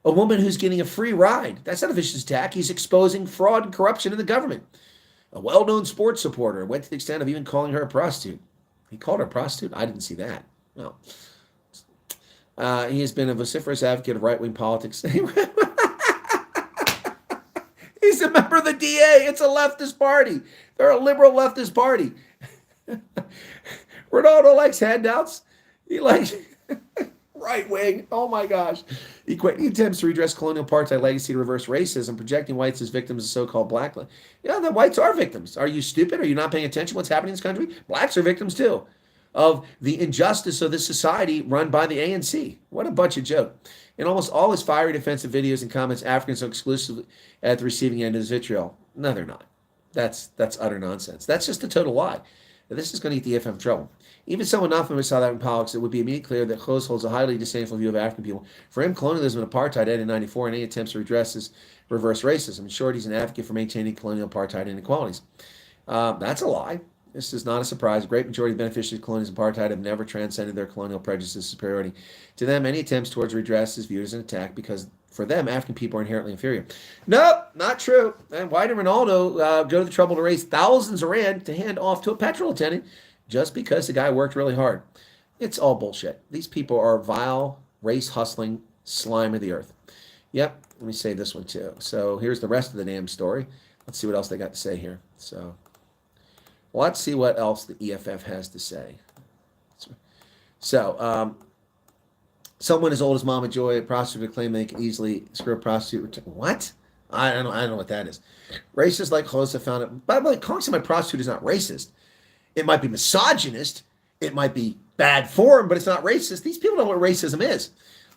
[SPEAKER 1] A woman who's getting a free ride. That's not a vicious attack. He's exposing fraud and corruption in the government. A well-known sports supporter went to the extent of even calling her a prostitute. He called her a prostitute? I didn't see that. No. He has been a vociferous advocate of right-wing politics. He's a member of the DA. It's a leftist party. They're a liberal leftist party. Ronaldo likes handouts. He likes right wing. Oh my gosh. He attempts to redress colonial apartheid legacy to reverse racism, projecting whites as victims of so-called black. Yeah, the whites are victims. Are you stupid? Are you not paying attention to what's happening in this country? Blacks are victims too of the injustice of this society run by the ANC. What a bunch of joke. In almost all his fiery defensive videos and comments, Africans are exclusively at the receiving end of his vitriol. No, they're not. That's utter nonsense. That's just a total lie. This is going to get the EFF in trouble. Even someone not familiar with South African politics, it would be immediately clear that Gouws holds a highly disdainful view of African people. For him, colonialism and apartheid ended in 1994, and any attempts to redress this reverse racism. In short, he's an advocate for maintaining colonial apartheid inequalities. That's a lie. This is not a surprise. A great majority of beneficiaries of colonialism and apartheid have never transcended their colonial prejudices and superiority. To them, any attempts towards redress is viewed as an attack because for them, African people are inherently inferior. No, not true. And why did Ronaldo go to the trouble to raise thousands of rand to hand off to a petrol attendant just because the guy worked really hard? It's all bullshit. These people are vile, race-hustling slime of the earth. Yep, let me say this one too. So here's the rest of the damn story. Let's see what else they got to say here. So let's see what else the EFF has to say. So, someone as old as Mama Joy, a prostitute, claim they can easily screw a prostitute. What? I don't know what that is. Racists like Gouws have found it. By the way, calling somebody a prostitute is not racist. It might be misogynist. It might be bad form, but it's not racist. These people know what racism is.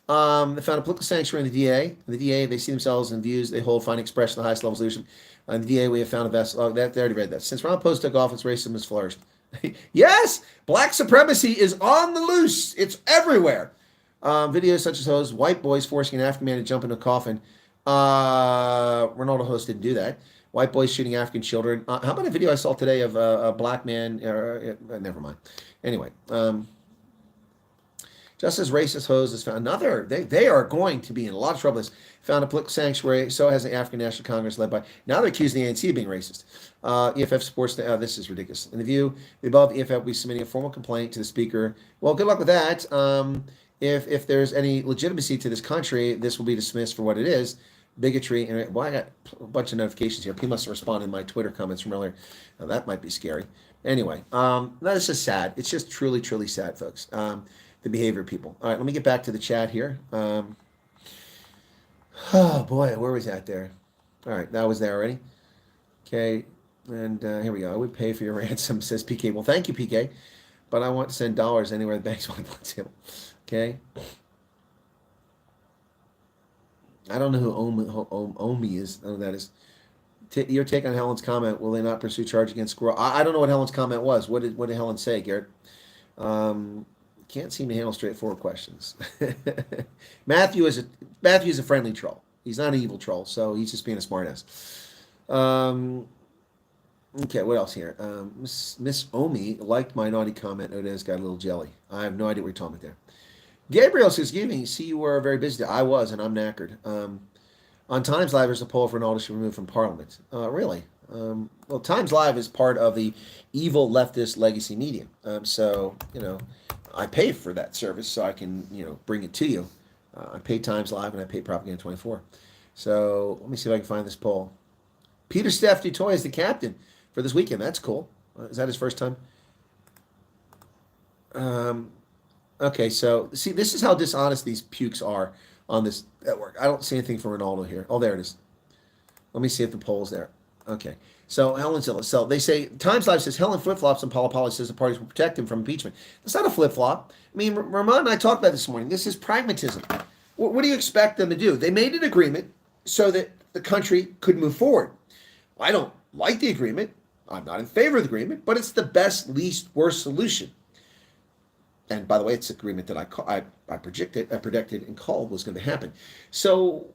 [SPEAKER 1] They found a political sanctuary in the DA. The DA, they see themselves in views they hold fine expression at the highest levels of leadership. In the DA, we have found a vessel. Oh, they already read that. Since Ramaphosa took office, racism has flourished. Yes, black supremacy is on the loose. It's everywhere. Videos such as those white boys forcing an African man to jump in a coffin. Ronaldo Gouws didn't do that. White boys shooting African children. How about a video I saw today of a black man? Never mind. Anyway, just as racist hoes has found another, they are going to be in a lot of trouble. This found a political sanctuary. So has the African National Congress led by. Now they're accusing the ANC of being racist. EFF supports the. This is ridiculous. In the view, the above EFF will be submitting a formal complaint to the speaker. Well, good luck with that. If there's any legitimacy to this country, this will be dismissed for what it is. Bigotry. And well, I got a bunch of notifications here. People must have responded in my Twitter comments from earlier. Now, that might be scary. Anyway, that is just sad. It's just truly, truly sad, folks. The behavior of people. All right, let me get back to the chat here. Oh boy, where was that there? All right, that was there already. Okay, and here we go. I would pay for your ransom, says PK. Well, thank you, PK. But I want to send dollars anywhere the banks want to. Okay. I don't know who Omi is. Oh, that is. Your take on Helen's comment: will they not pursue charge against Squirrel? I don't know what Helen's comment was. What did Helen say, Garrett? Can't seem to handle straightforward questions. Matthew is a friendly troll. He's not an evil troll, so he's just being a smartass. Okay, what else here? Miss Omi liked my naughty comment. Odez got a little jelly. I have no idea what you're talking about there. Gabriel says, "Give me. See, you were very busy. I was, and I'm knackered." On Times Live, there's a poll for Ronaldo should be removed from Parliament. Really? Well, Times Live is part of the evil leftist legacy media. So I pay for that service so I can, bring it to you. I pay Times Live and I pay Propaganda 24. So let me see if I can find this poll. Peter Steph Dutoy is the captain for this weekend. That's cool. Is that his first time? Okay, so see, this is how dishonest these pukes are on this network. I don't see anything for Ronaldo here. Oh, there it is. Let me see if the poll's there. Okay. So Helen Zilla. So they say Times Live says Helen flip-flops and Paula says the parties will protect him from impeachment. That's not a flip-flop. I mean, Ramon and I talked about this morning. This is pragmatism. What do you expect them to do? They made an agreement so that the country could move forward. I don't like the agreement. I'm not in favor of the agreement, but it's the best, least, worst solution. And by the way, it's an agreement that I predicted and called was going to happen. So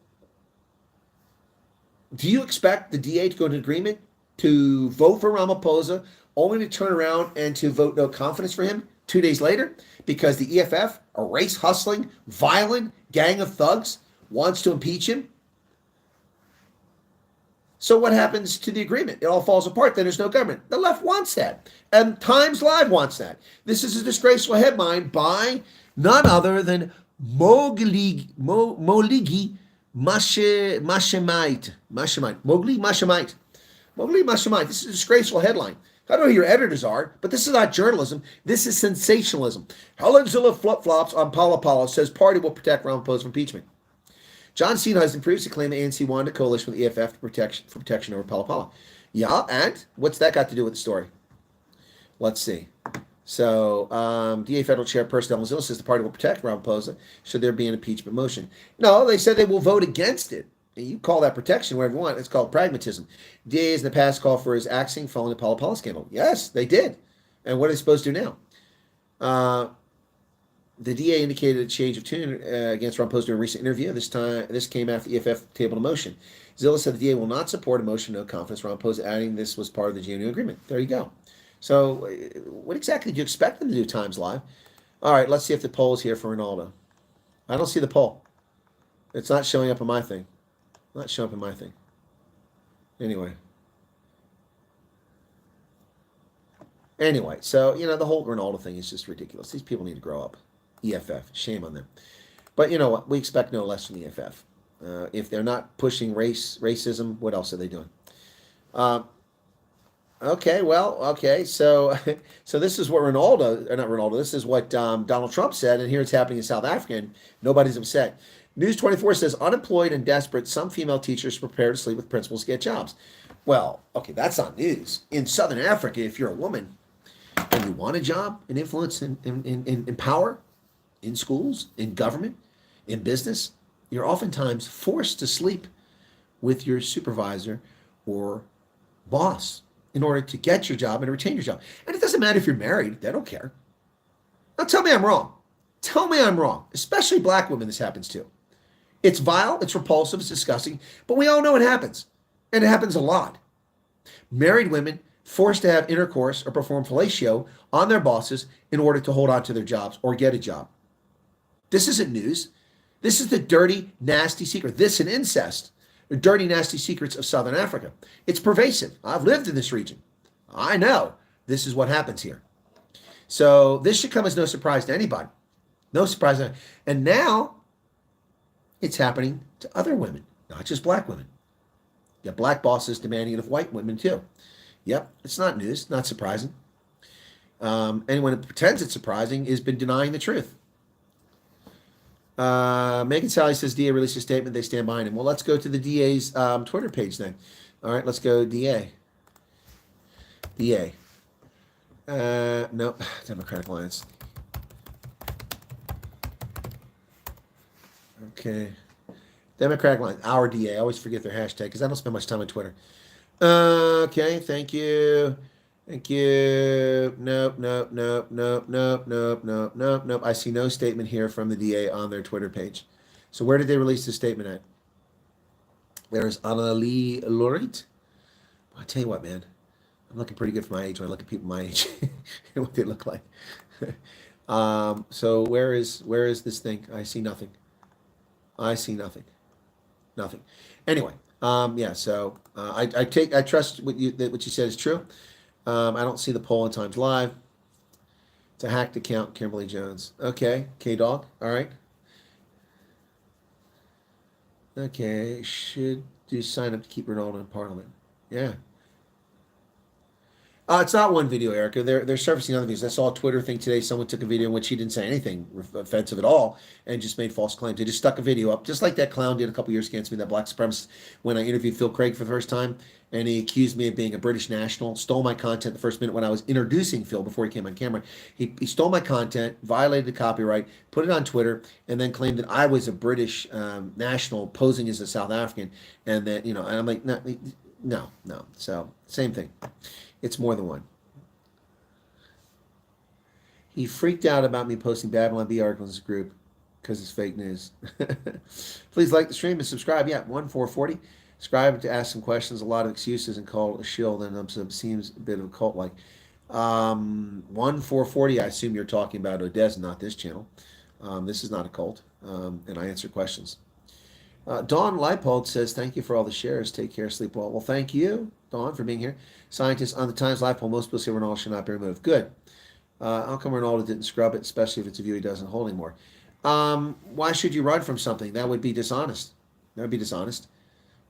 [SPEAKER 1] do you expect the DA to go into agreement to vote for Ramaphosa, only to turn around and to vote no confidence for him 2 days later because the EFF, a race-hustling, violent gang of thugs, wants to impeach him? So what happens to the agreement? It all falls apart. Then there's no government. The left wants that. And Times Live wants that. This is a disgraceful headline by none other than Moligi Mashamite. Mowgli Mashamite. Mowgli Mashamite. This is a disgraceful headline. I don't know who your editors are, but this is not journalism. This is sensationalism. Helen Zilla flip-flops on Paula says party will protect Ramaphosa from impeachment. John Steenhuisen previously claimed the ANC wanted a coalition with the EFF for protection over Pala. Yeah, and what's that got to do with the story? Let's see. So, DA Federal Chairperson Helen Zilla says the party will protect Ramaphosa should there be an impeachment motion. No, they said they will vote against it. You call that protection, whatever you want. It's called pragmatism. DAs in the past called for his axing following the Pala scandal. Yes, they did. And what are they supposed to do now? The DA indicated a change of tune against Ramaphosa in a recent interview. This came after the EFF tabled a motion. Zilla said the DA will not support a motion no confidence. Ramaphosa adding this was part of the GNU agreement. There you go. So what exactly do you expect them to do, Times Live? All right, let's see if the poll is here for Ronaldo. I don't see the poll. It's not showing up on my thing. Not showing up in my thing. Anyway, so, the whole Ronaldo thing is just ridiculous. These people need to grow up. EFF, shame on them. But you know what? We expect no less from the EFF. If they're not pushing racism, what else are they doing? Okay. So this is what this is what Donald Trump said, and here it's happening in South Africa, and nobody's upset. News 24 says, unemployed and desperate, some female teachers prepare to sleep with principals to get jobs. Well, okay, that's not news. In Southern Africa, if you're a woman and you want a job and influence in power, in schools, in government, in business, you're oftentimes forced to sleep with your supervisor or boss in order to get your job and retain your job. And it doesn't matter if you're married. They don't care. Now tell me I'm wrong. Tell me I'm wrong. Especially black women, this happens to. It's vile, it's repulsive, it's disgusting, but we all know it happens. And it happens a lot. Married women forced to have intercourse or perform fellatio on their bosses in order to hold on to their jobs or get a job. This isn't news. This is the dirty, nasty secret. This and incest, the dirty, nasty secrets of Southern Africa. It's pervasive. I've lived in this region. I know this is what happens here. So this should come as no surprise to anybody. No surprise. And now it's happening to other women, not just black women. You have black bosses demanding it of white women too. Yep, it's not news, not surprising. Anyone who pretends it's surprising has been denying the truth. Megan Sally says DA released a statement, they stand behind him. Well, let's go to the DA's Twitter page then. All right, let's go DA. DA. No, Democratic Alliance. Okay. Democratic Alliance, our DA. I always forget their hashtag because I don't spend much time on Twitter. Okay, thank you. Thank you. Nope, nope, nope, nope, nope, nope, nope, nope, nope. I see no statement here from the DA on their Twitter page. So where did they release the statement at? There's Annalie Lorit. I tell you what, man. I'm looking pretty good for my age when I look at people my age and what they look like. So where is this thing? I see nothing. I see nothing. Nothing. Anyway, yeah. So I trust what you said is true. I don't see the poll in Times Live. It's a hacked account, Kimberly Jones. Okay, K-Dog. All right. Okay, should do sign up to keep Ronaldo in Parliament. Yeah. It's not one video, Erica. They're surfacing other videos. I saw a Twitter thing today. Someone took a video in which he didn't say anything offensive at all and just made false claims. They just stuck a video up, just like that clown did a couple years against me, that black supremacist, when I interviewed Phil Craig for the first time, and he accused me of being a British national, stole my content the first minute when I was introducing Phil before he came on camera. He stole my content, violated the copyright, put it on Twitter, and then claimed that I was a British national posing as a South African, and that, and I'm like, no. So, same thing. It's more than one. He freaked out about me posting Babylon Bee articles in his group because it's fake news. Please like the stream and subscribe. Yeah, 1-440. Subscribe to ask some questions, a lot of excuses, and call a shield, and seems a bit of a cult-like. 1-440, I assume you're talking about Odessa, not this channel. This is not a cult, and I answer questions. Dawn Leipold says, thank you for all the shares. Take care, sleep well. Well, thank you, Dawn, for being here. Scientists on the Times Live poll, most people say Ronaldo should not be removed. Good. How come Ronaldo didn't scrub it, especially if it's a view he doesn't hold anymore? Why should you run from something? That would be dishonest. That would be dishonest.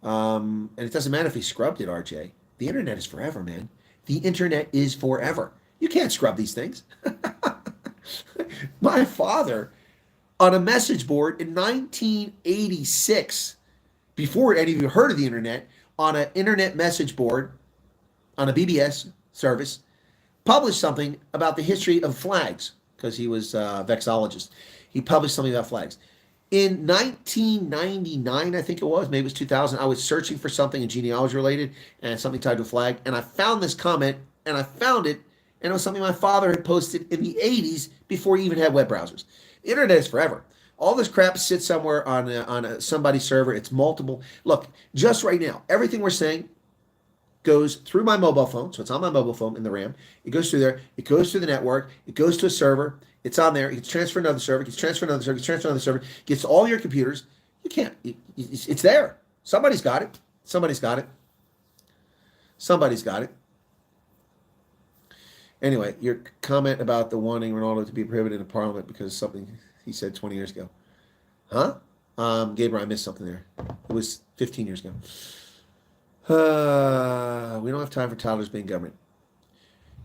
[SPEAKER 1] And it doesn't matter if he scrubbed it, RJ. The internet is forever, man. The internet is forever. You can't scrub these things. My father, on a message board in 1986, before any of you heard of the internet, on an internet message board, on a BBS service, published something about the history of flags, because he was a vexillologist. He published something about flags. In 1999, I think it was, maybe it was 2000, I was searching for something in genealogy related and something tied to a flag, and I found this comment, and I found it, and it was something my father had posted in the 80s before he even had web browsers. The internet is forever. All this crap sits somewhere on somebody's server. It's multiple. Look, just right now, everything we're saying goes through my mobile phone. So it's on my mobile phone in the RAM. It goes through there. It goes through the network. It goes to a server. It's on there. It gets transferred to another server. It gets transferred to another server. It gets transferred to another server. It gets to all your computers. You can't. It's there. Somebody's got it. Somebody's got it. Somebody's got it. Anyway, your comment about the wanting Ronaldo to be prohibited in Parliament because of something he said 20 years ago. Huh? Gabriel, I missed something there. It was 15 years ago. We don't have time for toddlers being government.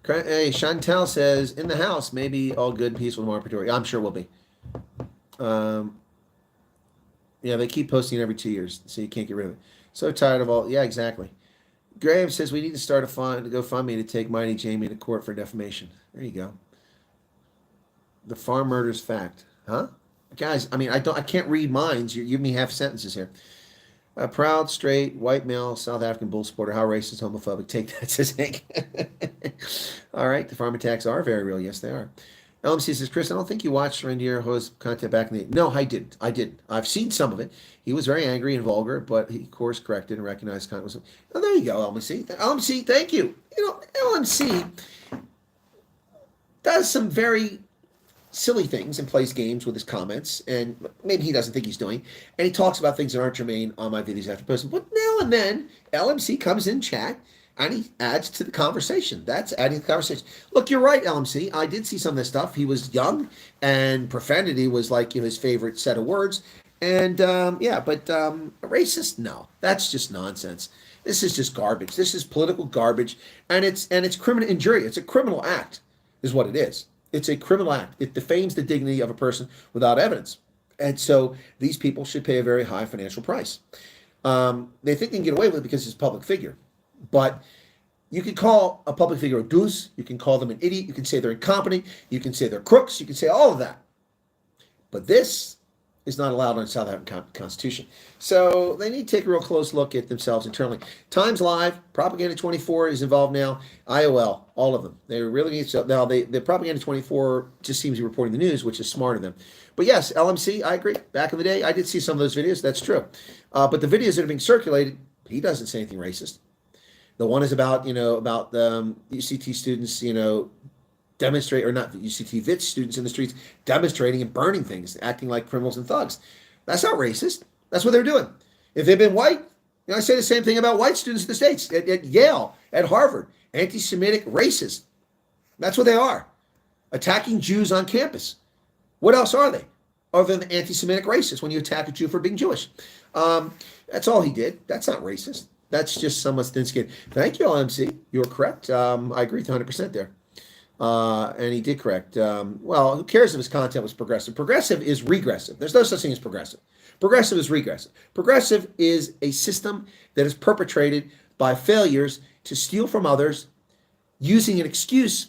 [SPEAKER 1] Hey, Chantel says, in the house, maybe all good, peaceful, more Pretoria. I'm sure we'll be. Yeah, they keep posting it every 2 years, so you can't get rid of it. So tired of all. Yeah, exactly. Graham says, we need to start a fund to GoFundMe to take Mighty Jamie to court for defamation. There you go. The farm murders fact. Huh? Guys, I mean, I can't read minds. You're giving me half sentences here. A proud, straight, white male, South African bull supporter. How racist, homophobic. Take that, says Hank. All right. The farm attacks are very real. Yes, they are. LMC says, Chris, I don't think you watched Reindeer Ho's content back in the... No, I didn't. I didn't. I've seen some of it. He was very angry and vulgar, but he course corrected and recognized content was... Oh, there you go, LMC. LMC, thank you. You know, LMC does some very silly things and plays games with his comments, and maybe he doesn't think he's doing, and he talks about things that aren't germane on my videos after posting. But now and then, LMC comes in chat, and he adds to the conversation. That's adding to the conversation. Look, you're right, LMC. I did see some of this stuff. He was young, and profanity was like, you know, his favorite set of words. And yeah, but racist? No, that's just nonsense. This is just garbage. This is political garbage, and it's criminal injury. It's a criminal act, is what it is. It's a criminal act. It defames the dignity of a person without evidence, and so these people should pay a very high financial price. They think they can get away with it because it's a public figure. But you can call a public figure a goose. You can call them an idiot. You can say they're incompetent. You can say they're crooks. You can say all of that. But this is not allowed under the South African Constitution. So they need to take a real close look at themselves internally. Times Live, Propaganda 24 is involved now. IOL, all of them. They really need to. Now, the Propaganda 24 just seems to be reporting the news, which is smart of them. But yes, LMC, I agree. Back in the day, I did see some of those videos. That's true. But the videos that are being circulated, he doesn't say anything racist. The one is about, you know, about the UCT students, you know, demonstrate, or not UCT VIT students in the streets demonstrating and burning things, acting like criminals and thugs. That's not racist. That's what they're doing. If they've been white, you know, I say the same thing about white students in the States, at Yale, at Harvard, anti-Semitic racists. That's what they are. Attacking Jews on campus. What else are they? Other than anti-Semitic racists when you attack a Jew for being Jewish. That's all he did. That's not racist. That's just somewhat thin-skinned. Thank you, LMC. You were correct. I agree 100% there. And he did correct. Well, who cares if his content was progressive? Progressive is regressive. There's no such thing as progressive. Progressive is regressive. Progressive is a system that is perpetrated by failures to steal from others, using an excuse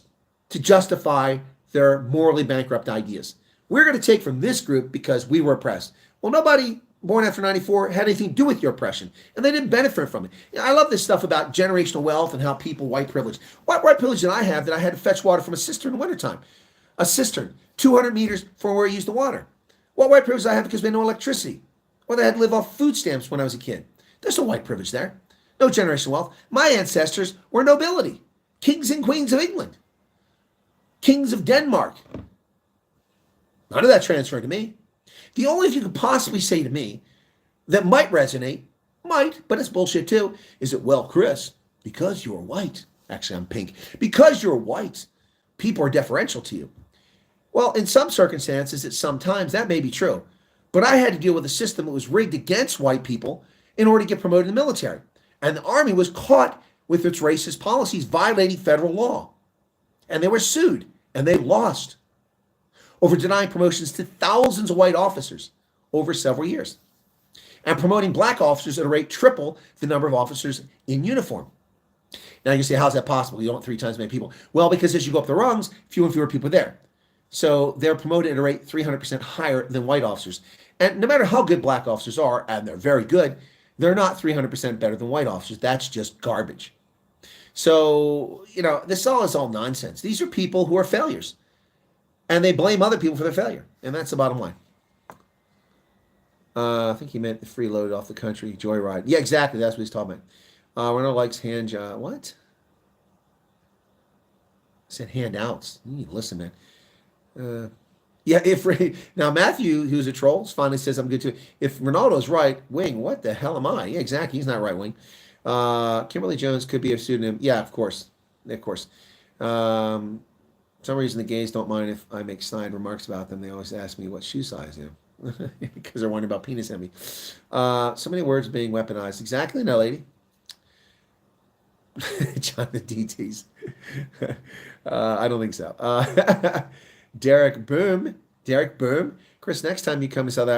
[SPEAKER 1] to justify their morally bankrupt ideas. We're going to take from this group because we were oppressed. Well, nobody born after 94 had anything to do with your oppression, and they didn't benefit from it. You know, I love this stuff about generational wealth and how people white privilege. What white privilege did I have that I had to fetch water from a cistern in the wintertime? A cistern, 200 meters from where I used the water. What white privilege did I have because we had no electricity? Or they had to live off food stamps when I was a kid. There's no white privilege there. No generational wealth. My ancestors were nobility. Kings and queens of England. Kings of Denmark. None of that transferred to me. The only thing you could possibly say to me that might resonate, but it's bullshit too, is that, well, Chris, because you're white, actually I'm pink, because you're white, people are deferential to you. Well, in some circumstances, sometimes that may be true, but I had to deal with a system that was rigged against white people in order to get promoted in the military. And the Army was caught with its racist policies violating federal law. And they were sued, and they lost over denying promotions to thousands of white officers over several years, and promoting black officers at a rate triple the number of officers in uniform. Now you can say, how's that possible? You don't want 3 times as many people. Well, because as you go up the rungs, fewer and fewer people are there. So they're promoted at a rate 300% higher than white officers. And no matter how good black officers are, and they're very good, they're not 300% better than white officers. That's just garbage. So, you know, this all is all nonsense. These are people who are failures. And they blame other people for their failure. And that's the bottom line. I think he meant the freeload off the country, joyride. Yeah, exactly. That's what he's talking about. Ronaldo likes hand job. What? I said handouts. You need to listen, man. Yeah, now Matthew, who's a troll, finally says I'm good too. If Ronaldo's right wing, what the hell am I? Yeah, exactly. He's not right wing. Kimberly Jones could be a pseudonym. Yeah, of course. Of course. For some reason, the gays don't mind if I make snide remarks about them. They always ask me what shoe size I am because they're wondering about penis envy. So many words being weaponized. Exactly, no, lady. John the DTs. I don't think so. Derek Boom. Chris, next time you come to South, I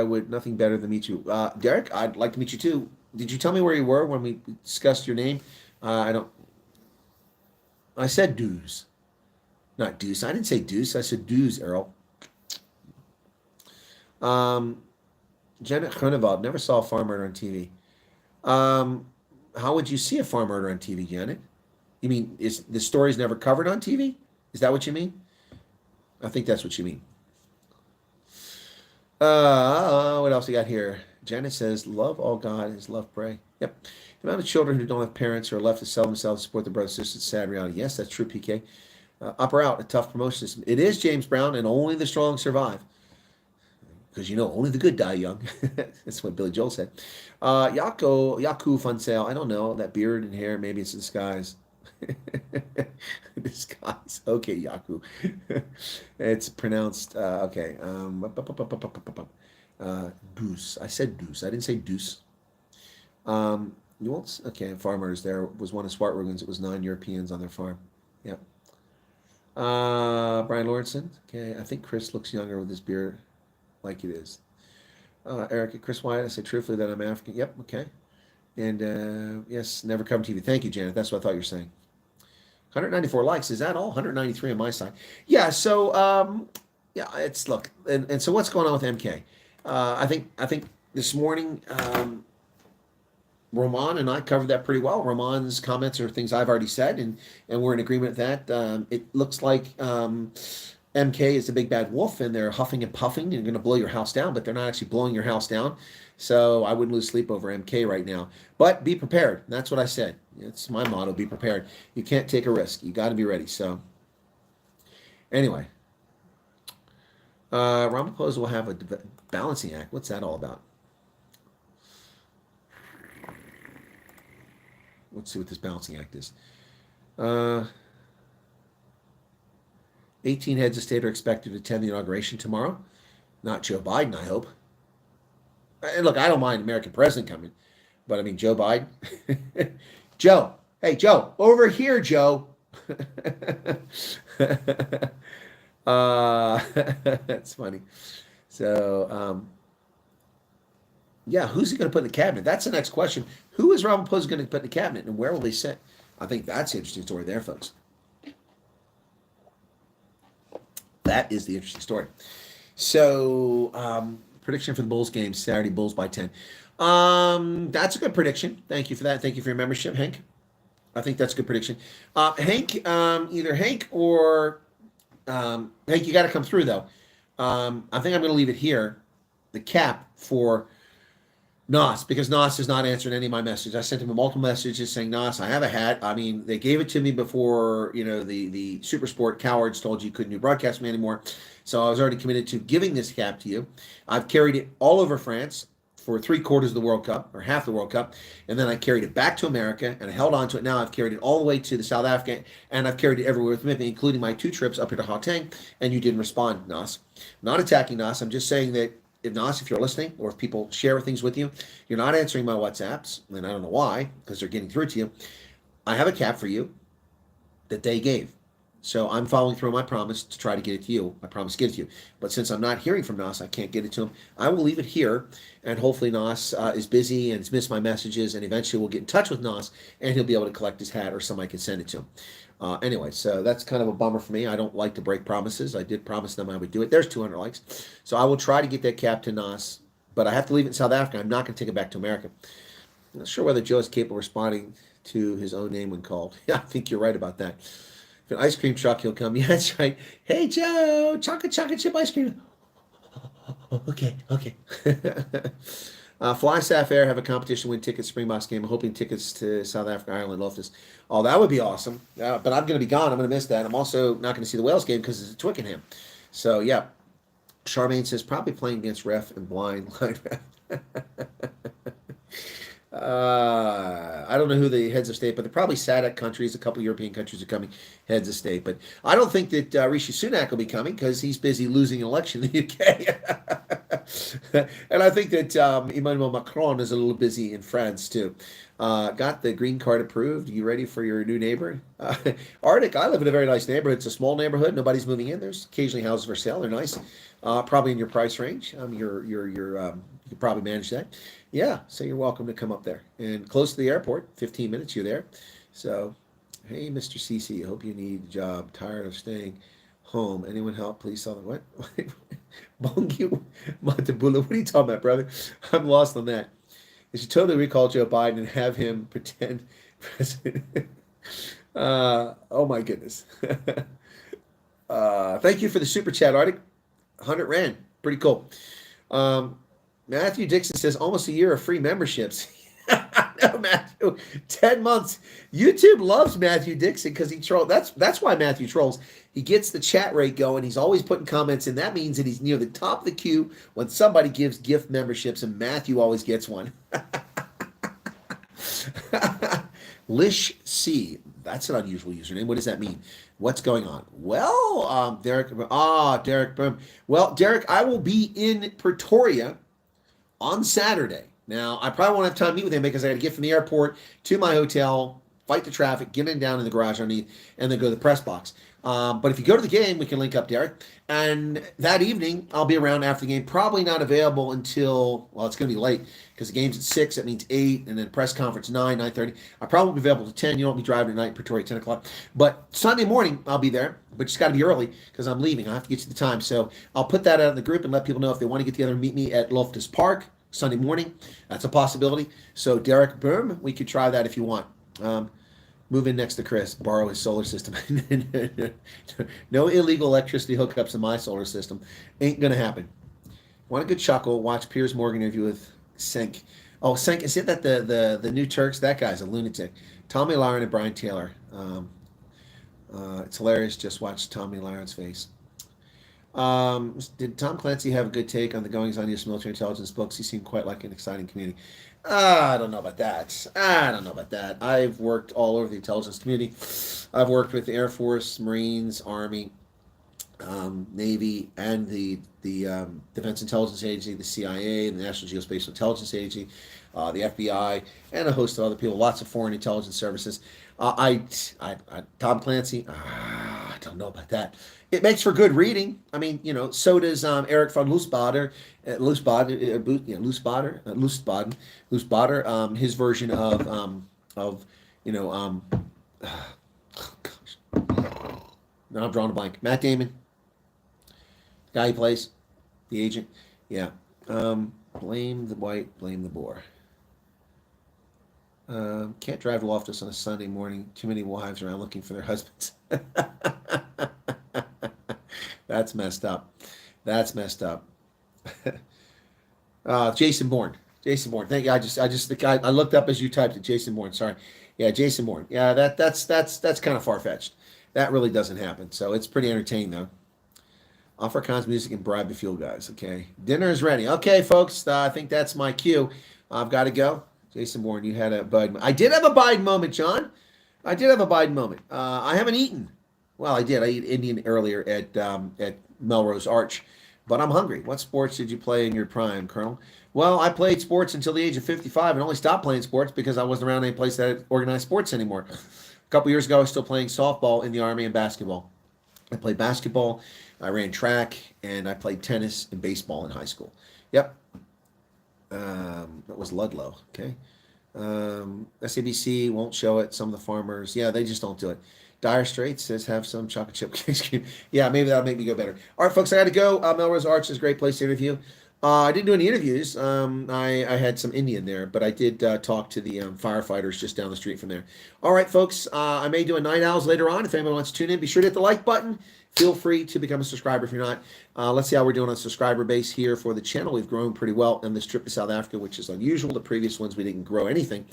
[SPEAKER 1] would nothing better than meet you. Derek, I'd like to meet you too. Did you tell me where you were when we discussed your name? I said dues. Not deuce. I didn't say deuce. I said dues, Earl. Janet Groenewald never saw a farm murder on TV. How would you see a farm murder on TV, Janet? You mean is the story's never covered on TV? Is that what you mean? I think that's what you mean. What else we got here? Janet says, love all God is love pray. Yep. The amount of children who don't have parents or are left to sell themselves to support their brothers and sisters is a sad reality. Yes, that's true, PK. Up or out, a tough promotion system. It is, James Brown, and only the strong survive. Because only the good die young. That's what Billy Joel said. Yaku fun sale. I don't know. That beard and hair, maybe it's a disguise. Disguise. Okay, Yaku. It's pronounced, okay. Deuce. I said deuce. I didn't say deuce. You won't, okay, farmers. There was one of Swartrugens. It was 9 Europeans on their farm. Yep. Brian Lawrenson. Okay, I think Chris looks younger with his beard like it is. Eric, Chris Wyatt, I say truthfully that I'm African. Yep, okay. And yes, never come TV. Thank you, Janet. That's what I thought you were saying. 194 likes. Is that all? 193 on my side. Yeah, so yeah, it's look, and so what's going on with MK? I think this morning Roman and I covered that pretty well. Roman's comments are things I've already said, and we're in agreement with that. It looks like MK is the big bad wolf, and they're huffing and puffing and going to blow your house down, but they're not actually blowing your house down. So I wouldn't lose sleep over MK right now. But be prepared. That's what I said. It's my motto, be prepared. You can't take a risk. You got to be ready. So anyway, Ramaphosa will have a balancing act. What's that all about? Let's see what this balancing act is. 18 heads of state are expected to attend the inauguration tomorrow. Not Joe Biden, I hope. And look, I don't mind American president coming, but I mean, Joe Biden. Joe. Hey, Joe. Over here, Joe. That's funny. So, yeah, who's he going to put in the cabinet? That's the next question. Who is Ramaphosa going to put in the cabinet, and where will they sit? I think that's the interesting story there, folks. That is the interesting story. So, prediction for the Bulls game Saturday, Bulls by 10. That's a good prediction. Thank you for that. Thank you for your membership, Hank. I think that's a good prediction. Hank, either Hank or Hank, you got to come through though. I think I'm going to leave it here, the cap for Nas, because Nas is not answering any of my messages. I sent him multiple messages saying, Nas, I have a hat. I mean, they gave it to me before, the Super Sport cowards told you couldn't do broadcast me anymore. So I was already committed to giving this cap to you. I've carried it all over France for 3/4 of the World Cup, or half the World Cup, and then I carried it back to America, and I held on to it. Now I've carried it all the way to the South Africa, and I've carried it everywhere with me, including my 2 trips up here to Gauteng, and you didn't respond, Nas. I'm not attacking Nas. I'm just saying that if you're listening, or if people share things with you, you're not answering my WhatsApps, and I don't know why, because they're getting through to you. I have a cap for you that they gave. So I'm following through on my promise to try to get it to you. I promise to get it to you. But since I'm not hearing from Nas, I can't get it to him. I will leave it here, and hopefully Nas is busy and has missed my messages, and eventually we'll get in touch with Nas, and he'll be able to collect his hat, or somebody can send it to him. Anyway, so that's kind of a bummer for me. I don't like to break promises. I did promise them I would do it. There's 200 likes. So I will try to get that cap to Nas, but I have to leave it in South Africa. I'm not going to take it back to America. I'm not sure whether Joe is capable of responding to his own name when called. Yeah, I think you're right about that. If an ice cream truck, he'll come. Yeah, that's right. Hey, Joe, chocolate chip ice cream. Okay. Fly Staff Air have a competition to win tickets to Springboks game. I'm hoping tickets to South Africa, Ireland, Loftus. Oh, that would be awesome. But I'm going to be gone. I'm going to miss that. I'm also not going to see the Wales game because it's at Twickenham. So, yeah. Charmaine says, probably playing against ref and blind line ref. I don't know who the heads of state, but they're probably SADC countries. A couple European countries are coming heads of state. But I don't think that Rishi Sunak will be coming because he's busy losing an election in the UK. And I think that Emmanuel Macron is a little busy in France, too. Got the green card approved. You ready for your new neighbor? Arctic, I live in a very nice neighborhood. It's a small neighborhood. Nobody's moving in. There's occasionally houses for sale. They're nice. Probably in your price range. You could probably manage that. Yeah, so you're welcome to come up there. And close to the airport, 15 minutes, you're there. So, hey, Mr. CC, hope you need a job. Tired of staying home. Anyone help? Please tell them what? Bongi Matabula. What are you talking about, brother? I'm lost on that. You should totally recall Joe Biden and have him pretend president. Oh, my goodness. Thank you for the super chat, Arctic. 100 Rand. Pretty cool. Matthew Dixon says almost a year of free memberships. No, Matthew, 10 months. YouTube loves Matthew Dixon because he trolls. That's why Matthew trolls. He gets the chat rate going. He's always putting comments, and that means that he's near the top of the queue when somebody gives gift memberships, and Matthew always gets one. Lish C. That's an unusual username. What does that mean? What's going on? Well, Derek. Derek. Well, Derek, I will be in Pretoria on Saturday. Now, I probably won't have time to meet with him because I got to get from the airport to my hotel, fight the traffic, get in down in the garage underneath, and then go to the press box. But if you go to the game, we can link up, Derek. And that evening, I'll be around after the game. Probably not available until, well, it's going to be late because the game's at 6. That means 8. And then press conference 9, 9:30. I probably won't be available to 10. You won't be driving tonight in Pretoria, 10 o'clock. But Sunday morning, I'll be there. But it's got to be early because I'm leaving. I have to get you the time. So I'll put that out in the group and let people know if they want to get together and meet me at Loftus Park Sunday morning. That's a possibility. So Derek Boom, we could try that if you want. Move in next to Chris, borrow his solar system. No illegal electricity hookups in my solar system. Ain't gonna happen. Want a good chuckle? Watch Piers Morgan interview with Senk. Oh, Senk, is it that the new Turks? That guy's a lunatic. Tommy Lauren and Brian Taylor. It's hilarious. Just watch Tommy Lauren's face. Did Tom Clancy have a good take on the goings on U.S. military intelligence books? He seemed quite like an exciting community. I don't know about that. I've worked all over the intelligence community. I've worked with the Air Force, Marines, Army, Navy, and the Defense Intelligence Agency, the CIA, the National Geospatial Intelligence Agency, the FBI, and a host of other people. Lots of foreign intelligence services. Tom Clancy. I don't know about that. It makes for good reading. I mean, so does Eric von Loosbader, his version of gosh. Now I'm drawing a blank. Matt Damon, the guy he plays, the agent. Yeah. Blame the white, blame the boar. Can't drive to Loftus on a Sunday morning. Too many wives around looking for their husbands. That's messed up. Jason Bourne. Thank you. I looked up as you typed it. Jason Bourne. Sorry. Yeah, Jason Bourne. Yeah, that's kind of far fetched. That really doesn't happen. So it's pretty entertaining though. Offer cons music and bribe the fuel guys. Okay, dinner is ready. Okay, folks. I think that's my cue. I've got to go. Jason Bourne, you had a Biden. I did have a Biden moment, John. I haven't eaten. Well, I did. I ate Indian earlier at Melrose Arch, but I'm hungry. What sports did you play in your prime, Colonel? Well, I played sports until the age of 55 and only stopped playing sports because I wasn't around any place that organized sports anymore. A couple years ago, I was still playing softball in the Army and basketball. I played basketball, I ran track, and I played tennis and baseball in high school. Yep. That was Ludlow. Okay. SABC won't show it. Some of the farmers, yeah, they just don't do it. Dire Straits says have some chocolate chip cake cream. Yeah, maybe that'll make me go better. All right, folks, I got to go. Melrose Arch is a great place to interview. I didn't do any interviews. I had some Indian there, but I did talk to the firefighters just down the street from there. All right, folks, I may do a Night Owls later on. If anyone wants to tune in, be sure to hit the like button. Feel free to become a subscriber if you're not. Let's see how we're doing on subscriber base here for the channel. We've grown pretty well on this trip to South Africa, which is unusual. The previous ones, we didn't grow anything.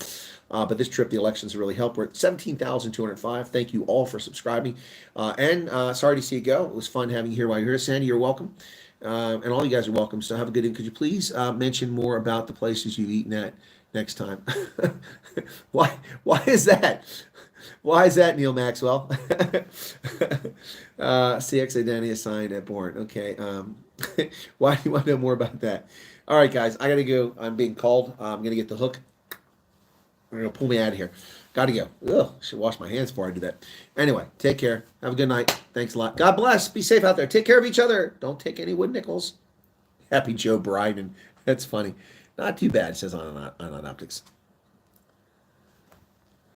[SPEAKER 1] But this trip, the elections really helped. We're at 17,205. Thank you all for subscribing. And sorry to see you go. It was fun having you here while you're here. Sandy, you're welcome. And all you guys are welcome. So have a good day. Could you please mention more about the places you've eaten at next time? Why is that? Why is that, Neil Maxwell? CX identity assigned at Bourne. Okay. Why do you want to know more about that? All right, guys. I got to go. I'm being called. I'm going to get the hook. They're going to pull me out of here. Got to go. Ugh, should wash my hands before I do that. Anyway, take care. Have a good night. Thanks a lot. God bless. Be safe out there. Take care of each other. Don't take any wood nickels. Happy Joe Biden. That's funny. Not too bad, says on Optics.